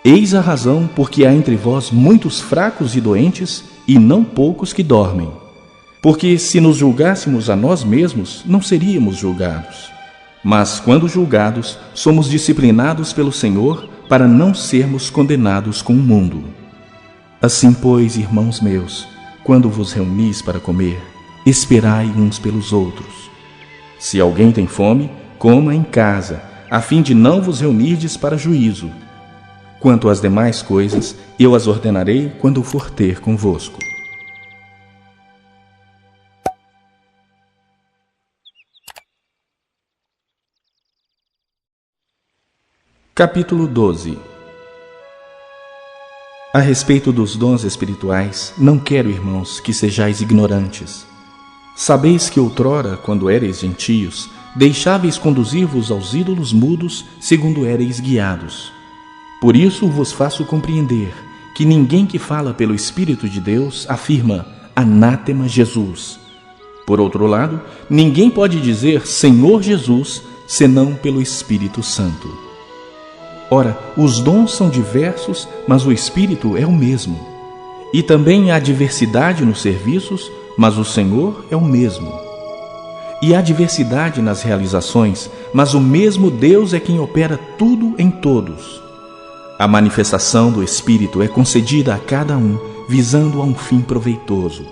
Eis a razão porque há entre vós muitos fracos e doentes, e não poucos que dormem. Porque se nos julgássemos a nós mesmos, não seríamos julgados. Mas quando julgados, somos disciplinados pelo Senhor, para não sermos condenados com o mundo. Assim, pois, irmãos meus, quando vos reunis para comer, esperai uns pelos outros. Se alguém tem fome, coma em casa, a fim de não vos reunirdes para juízo. Quanto às demais coisas, eu as ordenarei quando for ter convosco. Capítulo 12. A respeito dos dons espirituais, não quero, irmãos, que sejais ignorantes. Sabeis que outrora, quando éreis gentios, deixáveis conduzir-vos aos ídolos mudos, segundo éreis guiados. Por isso vos faço compreender que ninguém que fala pelo Espírito de Deus afirma anátema Jesus. Por outro lado, ninguém pode dizer Senhor Jesus, senão pelo Espírito Santo. Ora, os dons são diversos, mas o Espírito é o mesmo. E também há diversidade nos serviços, mas o Senhor é o mesmo. E há diversidade nas realizações, mas o mesmo Deus é quem opera tudo em todos. A manifestação do Espírito é concedida a cada um, visando a um fim proveitoso.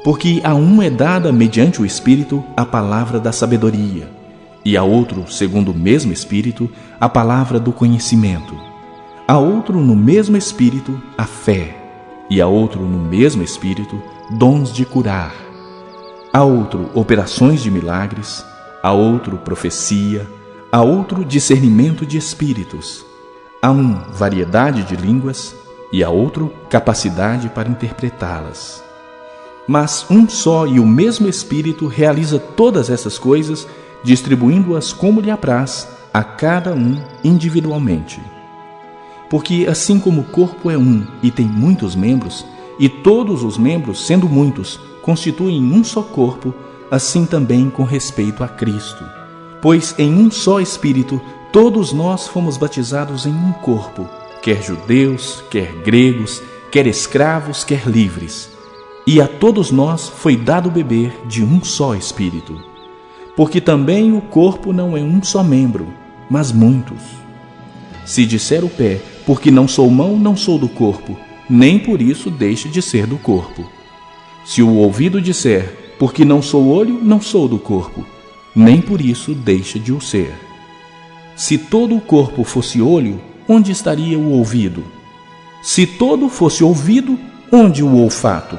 Porque a um é dada, mediante o Espírito, a palavra da sabedoria, e a outro, segundo o mesmo Espírito, a palavra do conhecimento. A outro, no mesmo Espírito, a fé, e a outro, no mesmo Espírito, dons de curar. A outro, operações de milagres, a outro, profecia, a outro, discernimento de espíritos, a um, variedade de línguas, e a outro, capacidade para interpretá-las. Mas um só e o mesmo Espírito realiza todas essas coisas, distribuindo-as como lhe apraz, a cada um individualmente. Porque assim como o corpo é um e tem muitos membros, e todos os membros, sendo muitos, constituem um só corpo, assim também com respeito a Cristo. Pois em um só Espírito todos nós fomos batizados em um corpo, quer judeus, quer gregos, quer escravos, quer livres. E a todos nós foi dado beber de um só Espírito. Porque também o corpo não é um só membro, mas muitos. Se disser o pé, porque não sou mão, não sou do corpo, nem por isso deixe de ser do corpo. Se o ouvido disser, porque não sou olho, não sou do corpo, nem por isso deixa de o ser. Se todo o corpo fosse olho, onde estaria o ouvido? Se todo fosse ouvido, onde o olfato?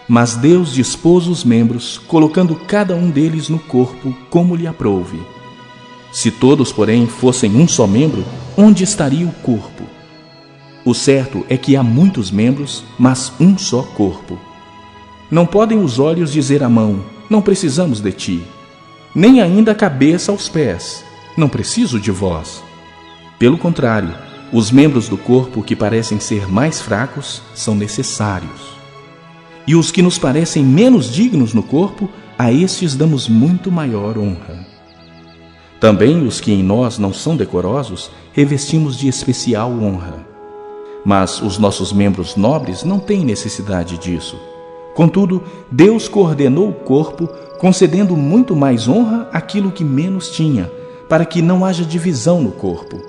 Mas Deus dispôs os membros, colocando cada um deles no corpo como lhe aprouve. Se todos, porém, fossem um só membro, onde estaria o corpo? O certo é que há muitos membros, mas um só corpo. Não podem os olhos dizer à mão, não precisamos de ti, nem ainda a cabeça aos pés, não preciso de vós. Pelo contrário, os membros do corpo que parecem ser mais fracos são necessários. E os que nos parecem menos dignos no corpo, a estes damos muito maior honra. Também os que em nós não são decorosos, revestimos de especial honra. Mas os nossos membros nobres não têm necessidade disso. Contudo, Deus coordenou o corpo, concedendo muito mais honra àquilo que menos tinha, para que não haja divisão no corpo.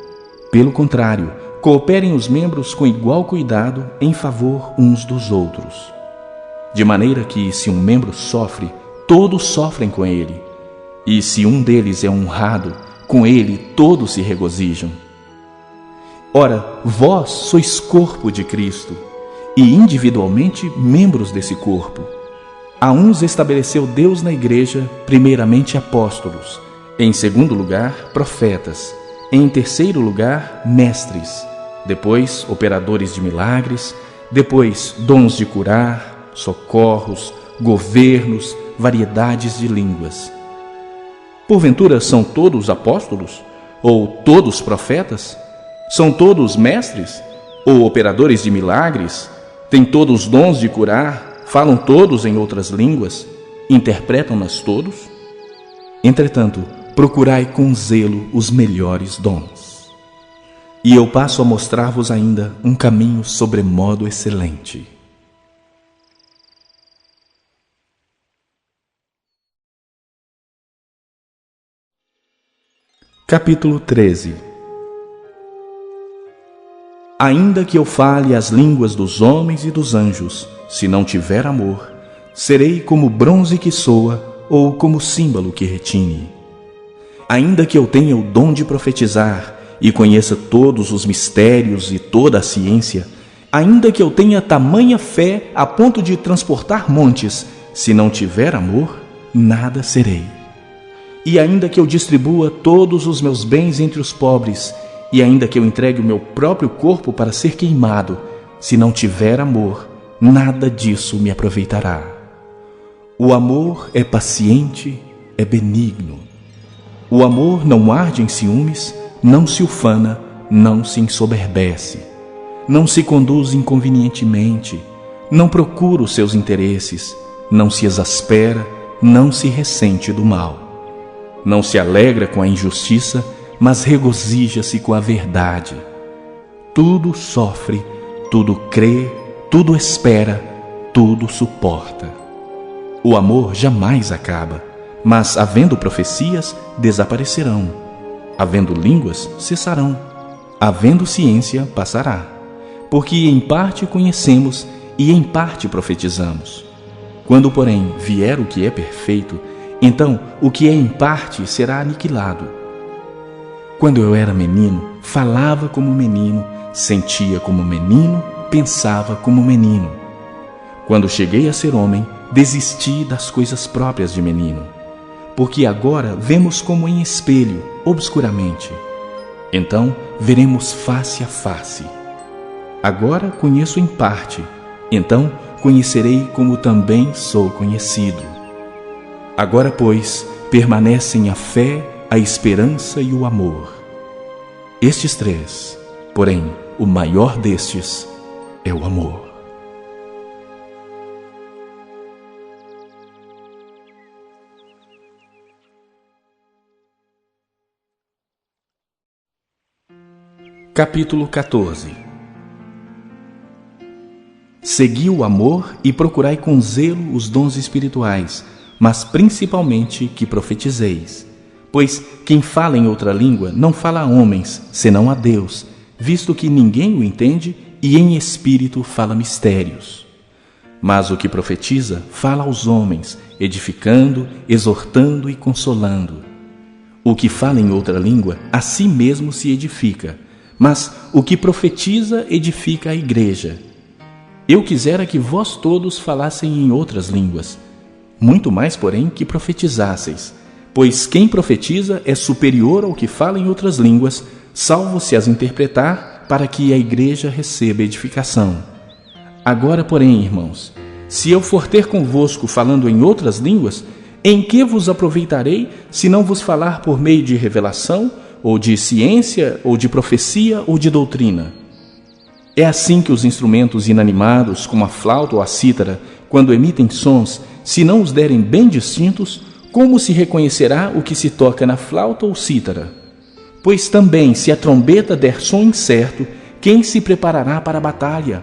Pelo contrário, cooperem os membros com igual cuidado em favor uns dos outros. De maneira que, se um membro sofre, todos sofrem com ele. E se um deles é honrado, com ele todos se regozijam. Ora, vós sois corpo de Cristo, e individualmente membros desse corpo. A uns estabeleceu Deus na igreja, primeiramente apóstolos, em segundo lugar, profetas, em terceiro lugar, mestres, depois operadores de milagres, depois dons de curar, socorros, governos, variedades de línguas. Porventura são todos apóstolos? Ou todos profetas? São todos mestres? Ou operadores de milagres? Têm todos dons de curar? Falam todos em outras línguas? Interpretam-nas todos? Entretanto, procurai com zelo os melhores dons. E eu passo a mostrar-vos ainda um caminho sobremodo excelente. Capítulo 13. Ainda que eu fale as línguas dos homens e dos anjos, se não tiver amor, serei como bronze que soa ou como símbolo que retine. Ainda que eu tenha o dom de profetizar e conheça todos os mistérios e toda a ciência, ainda que eu tenha tamanha fé a ponto de transportar montes, se não tiver amor, nada serei. E ainda que eu distribua todos os meus bens entre os pobres, e ainda que eu entregue o meu próprio corpo para ser queimado, se não tiver amor, nada disso me aproveitará. O amor é paciente, é benigno. O amor não arde em ciúmes, não se ufana, não se ensoberbece, não se conduz inconvenientemente, não procura os seus interesses, não se exaspera, não se ressente do mal. Não se alegra com a injustiça, mas regozija-se com a verdade. Tudo sofre, tudo crê, tudo espera, tudo suporta. O amor jamais acaba, mas havendo profecias, desaparecerão. Havendo línguas, cessarão. Havendo ciência, passará. Porque em parte conhecemos e em parte profetizamos. Quando, porém, vier o que é perfeito, então o que é em parte será aniquilado. Quando eu era menino, falava como menino, sentia como menino, pensava como menino. Quando cheguei a ser homem, desisti das coisas próprias de menino. Porque agora vemos como em espelho, obscuramente. Então veremos face a face. Agora conheço em parte, então conhecerei como também sou conhecido. Agora, pois, permanecem a fé, a esperança e o amor. Estes três, porém, o maior destes é o amor. Capítulo 14. Segui o amor e procurai com zelo os dons espirituais, mas principalmente que profetizeis. Pois quem fala em outra língua não fala a homens, senão a Deus, visto que ninguém o entende, e em espírito fala mistérios. Mas o que profetiza fala aos homens, edificando, exortando e consolando. O que fala em outra língua, a si mesmo se edifica, mas o que profetiza edifica a igreja. Eu quisera que vós todos falassem em outras línguas, muito mais, porém, que profetizasseis, pois quem profetiza é superior ao que fala em outras línguas, salvo se as interpretar, para que a igreja receba edificação. Agora, porém, irmãos, se eu for ter convosco falando em outras línguas, em que vos aproveitarei, se não vos falar por meio de revelação, ou de ciência, ou de profecia, ou de doutrina? É assim que os instrumentos inanimados, como a flauta ou a cítara, quando emitem sons, se não os derem bem distintos, como se reconhecerá o que se toca na flauta ou cítara? Pois também, se a trombeta der som incerto, quem se preparará para a batalha?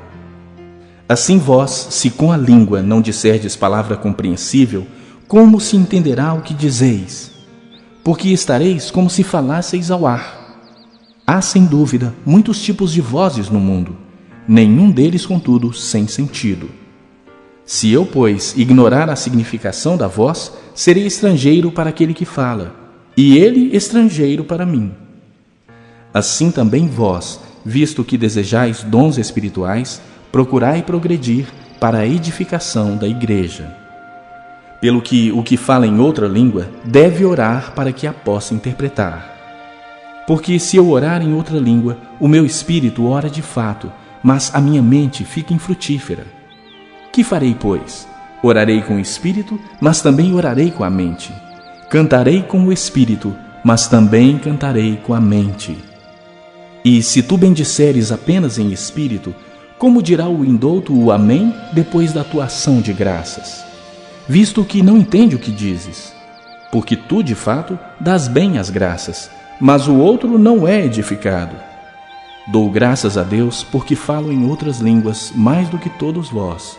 Assim vós, se com a língua não disserdes palavra compreensível, como se entenderá o que dizeis? Porque estareis como se falasseis ao ar. Há, sem dúvida, muitos tipos de vozes no mundo, nenhum deles, contudo, sem sentido. Se eu, pois, ignorar a significação da voz, serei estrangeiro para aquele que fala, e ele estrangeiro para mim. Assim também vós, visto que desejais dons espirituais, procurai progredir para a edificação da igreja. Pelo que o que fala em outra língua deve orar para que a possa interpretar. Porque se eu orar em outra língua, o meu espírito ora de fato, mas a minha mente fica infrutífera. Que farei, pois? Orarei com o espírito, mas também orarei com a mente. Cantarei com o espírito, mas também cantarei com a mente. E se tu bendisseres apenas em espírito, como dirá o indouto o amém depois da tua ação de graças? Visto que não entende o que dizes. Porque tu, de fato, dás bem as graças, mas o outro não é edificado. Dou graças a Deus porque falo em outras línguas mais do que todos vós.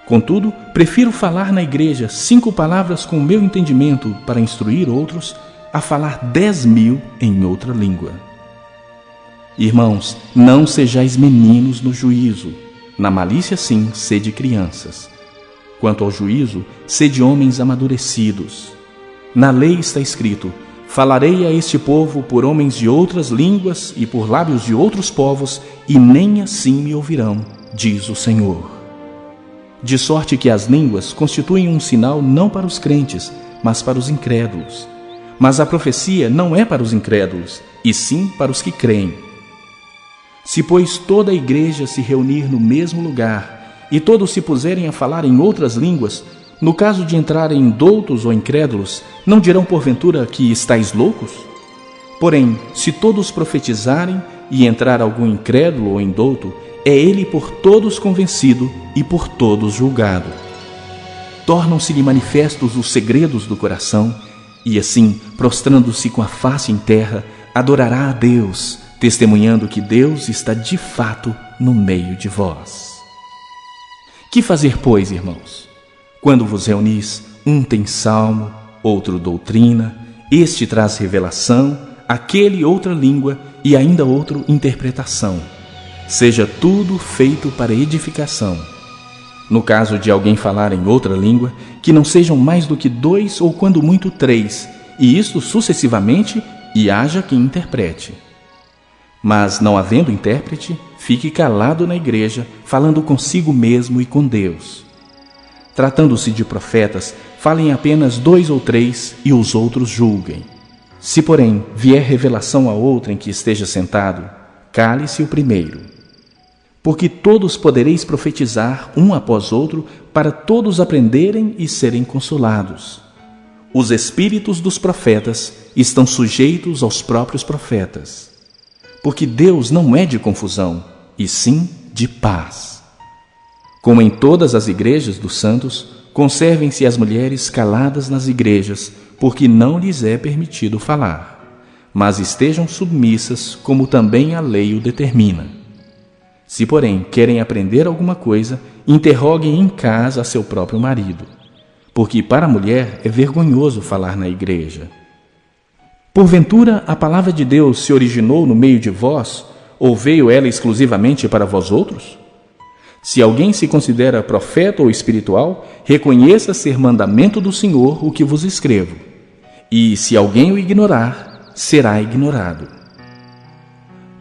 Contudo, prefiro falar na igreja 5 palavras com o meu entendimento para instruir outros, a falar 10.000 em outra língua. Irmãos, não sejais meninos no juízo. Na malícia, sim, sede crianças. Quanto ao juízo, sede homens amadurecidos. Na lei está escrito: falarei a este povo por homens de outras línguas e por lábios de outros povos, e nem assim me ouvirão, diz o Senhor. De sorte que as línguas constituem um sinal não para os crentes, mas para os incrédulos. Mas a profecia não é para os incrédulos, e sim para os que creem. Se, pois, toda a igreja se reunir no mesmo lugar, e todos se puserem a falar em outras línguas, no caso de entrarem doutos ou incrédulos, não dirão porventura que estáis loucos? Porém, se todos profetizarem e entrar algum incrédulo ou indouto, é ele por todos convencido e por todos julgado. Tornam-se-lhe manifestos os segredos do coração, e assim, prostrando-se com a face em terra, adorará a Deus, testemunhando que Deus está de fato no meio de vós. Que fazer, pois, irmãos? Quando vos reunis, um tem salmo, outro doutrina, este traz revelação, aquele outra língua e ainda outro interpretação. Seja tudo feito para edificação. No caso de alguém falar em outra língua, que não sejam mais do que 2 ou quando muito 3, e isto sucessivamente, e haja quem interprete. Mas, não havendo intérprete, fique calado na igreja, falando consigo mesmo e com Deus. Tratando-se de profetas, falem apenas 2 ou 3 e os outros julguem. Se, porém, vier revelação a outrem que esteja sentado, cale-se o primeiro. Porque todos podereis profetizar um após outro, para todos aprenderem e serem consolados. Os espíritos dos profetas estão sujeitos aos próprios profetas. Porque Deus não é de confusão, e sim de paz. Como em todas as igrejas dos santos, conservem-se as mulheres caladas nas igrejas, porque não lhes é permitido falar. mas estejam submissas como também a lei o determina. Se, porém, querem aprender alguma coisa, interroguem em casa a seu próprio marido, porque para a mulher é vergonhoso falar na igreja. Porventura, a palavra de Deus se originou no meio de vós, ou veio ela exclusivamente para vós outros? Se alguém se considera profeta ou espiritual, reconheça ser mandamento do Senhor o que vos escrevo. E, se alguém o ignorar, será ignorado.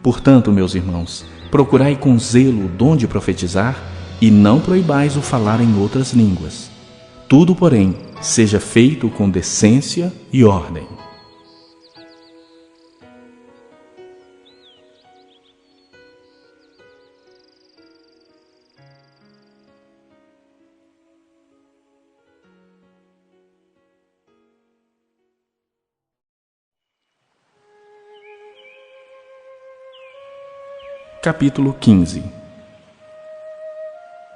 Portanto, meus irmãos, procurai com zelo o dom de profetizar e não proibais o falar em outras línguas. Tudo, porém, seja feito com decência e ordem. Capítulo 15.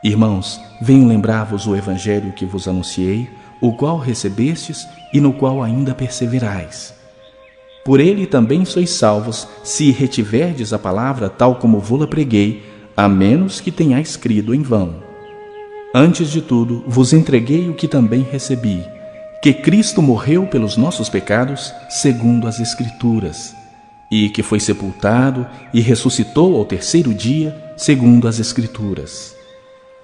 Irmãos, venho lembrar-vos o evangelho que vos anunciei, o qual recebestes e no qual ainda perseverais. Por ele também sois salvos, se retiverdes a palavra tal como vô-la preguei, a menos que tenhais crido em vão. Antes de tudo, vos entreguei o que também recebi, que Cristo morreu pelos nossos pecados, segundo as Escrituras, e que foi sepultado e ressuscitou ao terceiro dia, segundo as Escrituras.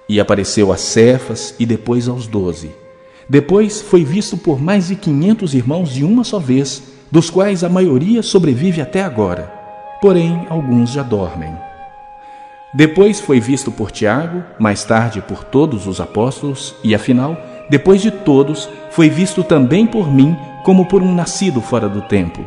E apareceu a Cefas e depois aos 12. Depois foi visto por mais de 500 irmãos de uma só vez, dos quais a maioria sobrevive até agora, porém alguns já dormem. Depois foi visto por Tiago, mais tarde por todos os apóstolos, e afinal, depois de todos, foi visto também por mim, como por um nascido fora do tempo.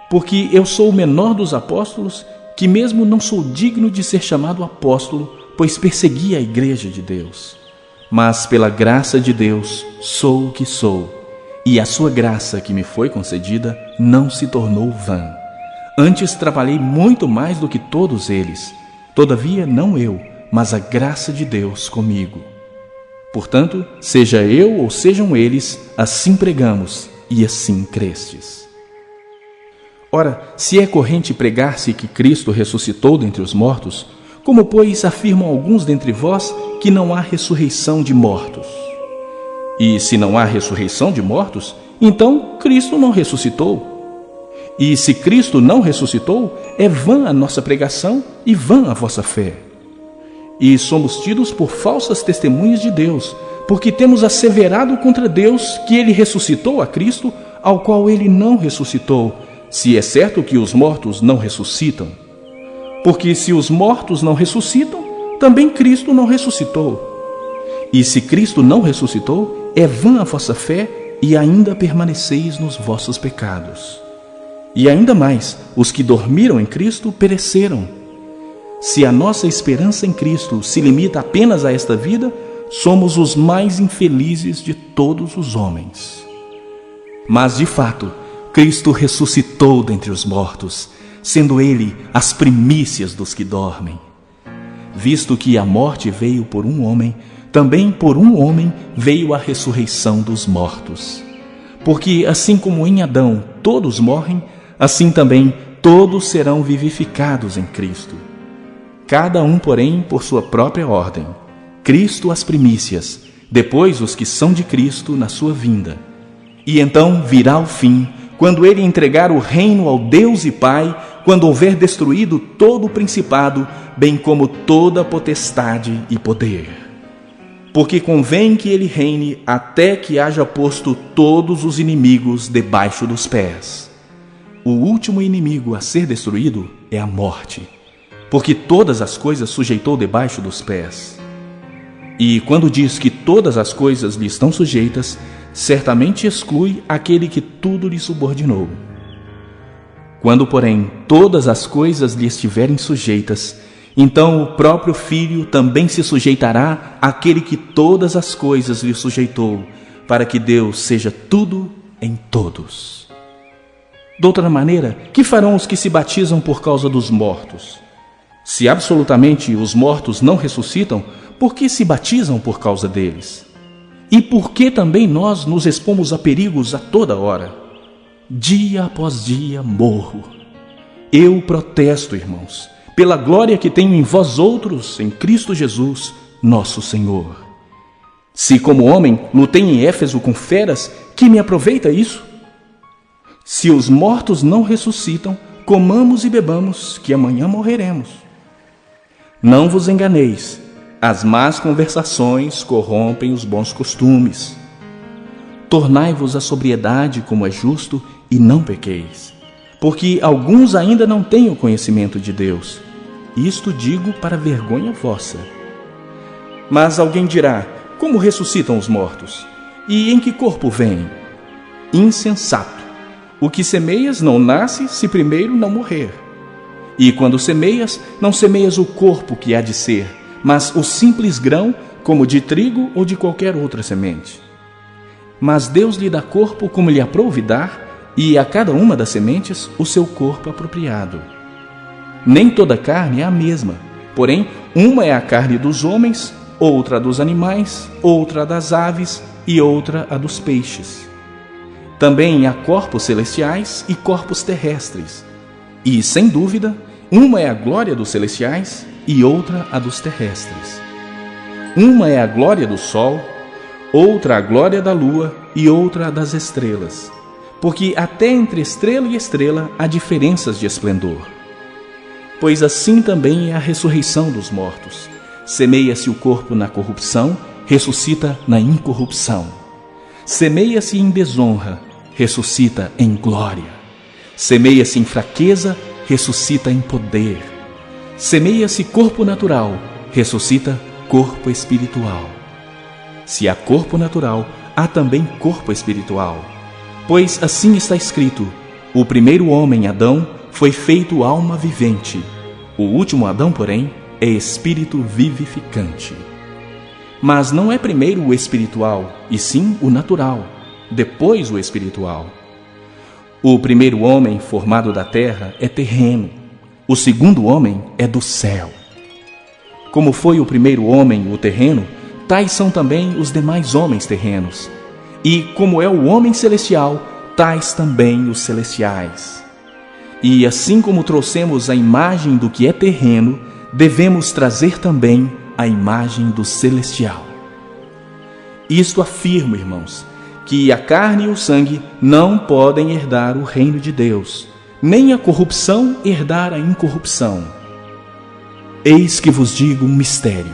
Porque eu sou o menor dos apóstolos, que mesmo não sou digno de ser chamado apóstolo, pois persegui a igreja de Deus. Mas pela graça de Deus sou o que sou, e a sua graça que me foi concedida não se tornou vã. Antes trabalhei muito mais do que todos eles, todavia não eu, mas a graça de Deus comigo. Portanto, seja eu ou sejam eles, assim pregamos e assim crestes. Ora, se é corrente pregar-se que Cristo ressuscitou dentre os mortos, como, pois, afirmam alguns dentre vós que não há ressurreição de mortos? E se não há ressurreição de mortos, então Cristo não ressuscitou. E se Cristo não ressuscitou, é vã a nossa pregação e vã a vossa fé. E somos tidos por falsas testemunhas de Deus, porque temos asseverado contra Deus que Ele ressuscitou a Cristo, ao qual Ele não ressuscitou, se é certo que os mortos não ressuscitam. Porque se os mortos não ressuscitam, também Cristo não ressuscitou. E se Cristo não ressuscitou, é vã a vossa fé e ainda permaneceis nos vossos pecados. E ainda mais, os que dormiram em Cristo pereceram. Se a nossa esperança em Cristo se limita apenas a esta vida, somos os mais infelizes de todos os homens. Mas, de fato, Cristo ressuscitou dentre os mortos, sendo Ele as primícias dos que dormem. Visto que a morte veio por um homem, também por um homem veio a ressurreição dos mortos. Porque assim como em Adão todos morrem, assim também todos serão vivificados em Cristo. Cada um, porém, por sua própria ordem. Cristo as primícias, depois os que são de Cristo na sua vinda. E então virá o fim, quando Ele entregar o reino ao Deus e Pai, quando houver destruído todo o principado, bem como toda a potestade e poder. Porque convém que Ele reine até que haja posto todos os inimigos debaixo dos pés. O último inimigo a ser destruído é a morte, porque todas as coisas sujeitou debaixo dos pés. E quando diz que todas as coisas lhe estão sujeitas, certamente exclui aquele que tudo lhe subordinou. Quando, porém, todas as coisas lhe estiverem sujeitas, então o próprio Filho também se sujeitará àquele que todas as coisas lhe sujeitou, para que Deus seja tudo em todos. De outra maneira, que farão os que se batizam por causa dos mortos? Se absolutamente os mortos não ressuscitam, por que se batizam por causa deles? E por que também nós nos expomos a perigos a toda hora? dia após dia morro. Eu protesto, irmãos, pela glória que tenho em vós outros, em Cristo Jesus, nosso Senhor. Se como homem lutei em Éfeso com feras, que me aproveita isso? Se os mortos não ressuscitam, comamos e bebamos, que amanhã morreremos. Não vos enganeis, as más conversações corrompem os bons costumes. Tornai-vos à sobriedade como é justo e não pequeis, porque alguns ainda não têm o conhecimento de Deus. Isto digo para vergonha vossa. Mas alguém dirá: como ressuscitam os mortos? E em que corpo vêm? Insensato! O que semeias não nasce se primeiro não morrer. E quando semeias, não semeias o corpo que há de ser, mas o simples grão, como de trigo ou de qualquer outra semente. Mas Deus lhe dá corpo como lhe aprouve dar, e a cada uma das sementes o seu corpo apropriado. Nem toda carne é a mesma, porém, uma é a carne dos homens, outra a dos animais, outra a das aves e outra a dos peixes. Também há corpos celestiais e corpos terrestres. E, sem dúvida, uma é a glória dos celestiais e outra a dos terrestres. Uma é a glória do sol, outra a glória da lua e outra a das estrelas. Porque até entre estrela e estrela há diferenças de esplendor. Pois assim também é a ressurreição dos mortos. Semeia-se o corpo na corrupção, ressuscita na incorrupção. Semeia-se em desonra, ressuscita em glória. Semeia-se em fraqueza, ressuscita em poder. Semeia-se corpo natural, ressuscita corpo espiritual. Se há corpo natural, há também corpo espiritual. Pois assim está escrito: o primeiro homem, Adão, foi feito alma vivente. O último Adão, porém, é espírito vivificante. Mas não é primeiro o espiritual, e sim o natural, depois o espiritual. O primeiro homem formado da terra é terreno, o segundo homem é do céu. Como foi o primeiro homem o terreno, tais são também os demais homens terrenos. E como é o homem celestial, tais também os celestiais. E assim como trouxemos a imagem do que é terreno, devemos trazer também a imagem do celestial. Isto afirmo, irmãos, que a carne e o sangue não podem herdar o reino de Deus, nem a corrupção herdar a incorrupção. Eis que vos digo um mistério: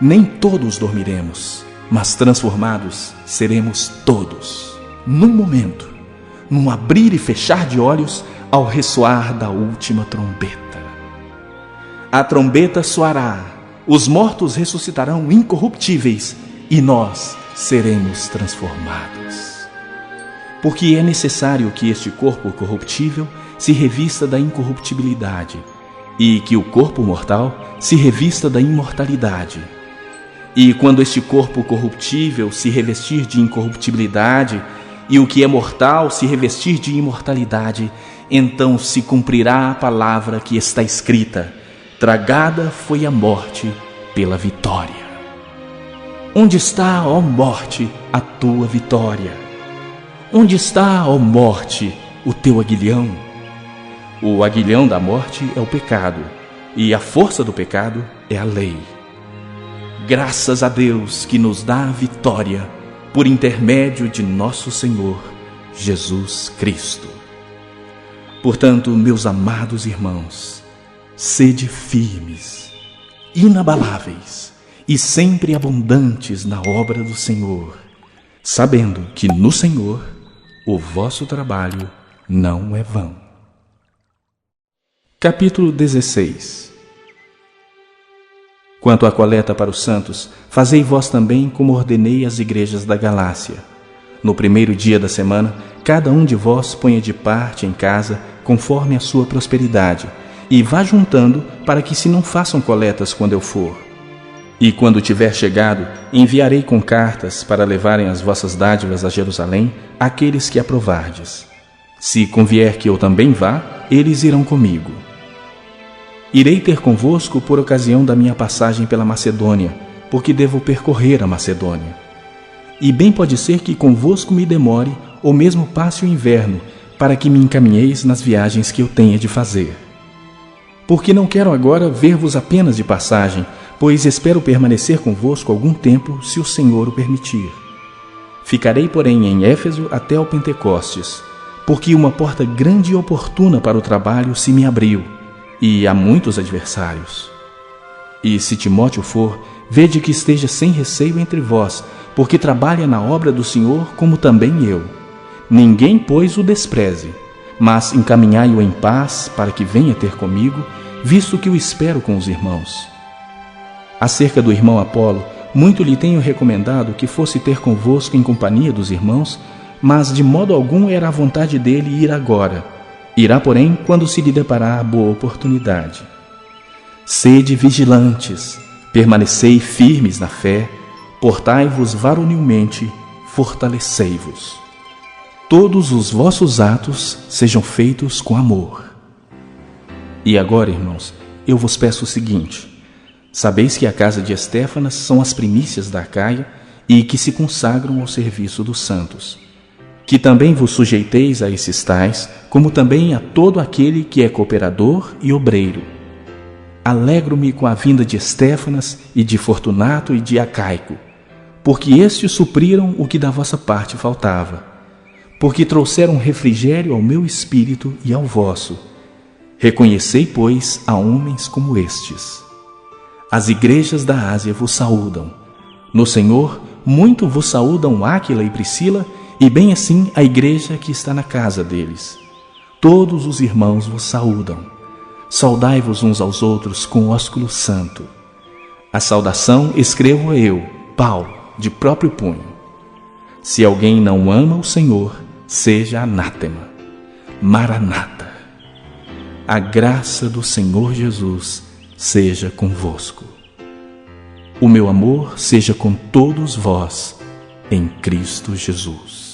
nem todos dormiremos, mas transformados seremos todos, num momento, num abrir e fechar de olhos, ao ressoar da última trombeta. A trombeta soará, os mortos ressuscitarão incorruptíveis e nós seremos transformados. Porque é necessário que este corpo corruptível se revista da incorruptibilidade e que o corpo mortal se revista da imortalidade. E quando este corpo corruptível se revestir de incorruptibilidade e o que é mortal se revestir de imortalidade, então se cumprirá a palavra que está escrita: tragada foi a morte pela vitória. Onde está, ó morte, a tua vitória? Onde está, ó morte, o teu aguilhão? O aguilhão da morte é o pecado, e a força do pecado é a lei. Graças a Deus que nos dá a vitória por intermédio de nosso Senhor Jesus Cristo. Portanto, meus amados irmãos, sede firmes, inabaláveis e sempre abundantes na obra do Senhor, sabendo que no Senhor o vosso trabalho não é vão. Capítulo 16. Quanto à coleta para os santos, fazei vós também como ordenei às igrejas da Galácia. No primeiro dia da semana, cada um de vós ponha de parte em casa, conforme a sua prosperidade, e vá juntando, para que se não façam coletas quando eu for. E quando tiver chegado, enviarei com cartas para levarem as vossas dádivas a Jerusalém àqueles que aprovardes. Se convier que eu também vá, eles irão comigo. Irei ter convosco por ocasião da minha passagem pela Macedônia, porque devo percorrer a Macedônia. E bem pode ser que convosco me demore, ou mesmo passe o inverno, para que me encaminheis nas viagens que eu tenha de fazer. Porque não quero agora ver-vos apenas de passagem, pois espero permanecer convosco algum tempo, se o Senhor o permitir. Ficarei, porém, em Éfeso até ao Pentecostes, porque uma porta grande e oportuna para o trabalho se me abriu, e há muitos adversários. E se Timóteo for, vede que esteja sem receio entre vós, porque trabalha na obra do Senhor como também eu. Ninguém, pois, o despreze, mas encaminhai-o em paz para que venha ter comigo, visto que o espero com os irmãos. Acerca do irmão Apolo, muito lhe tenho recomendado que fosse ter convosco em companhia dos irmãos, mas de modo algum era a vontade dele ir agora. Irá, porém, quando se lhe deparar boa oportunidade. Sede vigilantes, permanecei firmes na fé, portai-vos varonilmente, fortalecei-vos. Todos os vossos atos sejam feitos com amor. E agora, irmãos, eu vos peço o seguinte: sabeis que a casa de Estéfanas são as primícias da Acaia e que se consagram ao serviço dos santos. Que também vos sujeiteis a esses tais, como também a todo aquele que é cooperador e obreiro. Alegro-me com a vinda de Estéfanas e de Fortunato e de Acaico, porque estes supriram o que da vossa parte faltava, porque trouxeram refrigério ao meu espírito e ao vosso. Reconhecei, pois, a homens como estes. As igrejas da Ásia vos saúdam. No Senhor, muito vos saúdam Áquila e Priscila, e bem assim a igreja que está na casa deles. Todos os irmãos vos saúdam. Saudai-vos uns aos outros com ósculo santo. A saudação escrevo eu, Paulo, de próprio punho. Se alguém não ama o Senhor, seja anátema. Maranata. A graça do Senhor Jesus seja convosco. O meu amor seja com todos vós, em Cristo Jesus.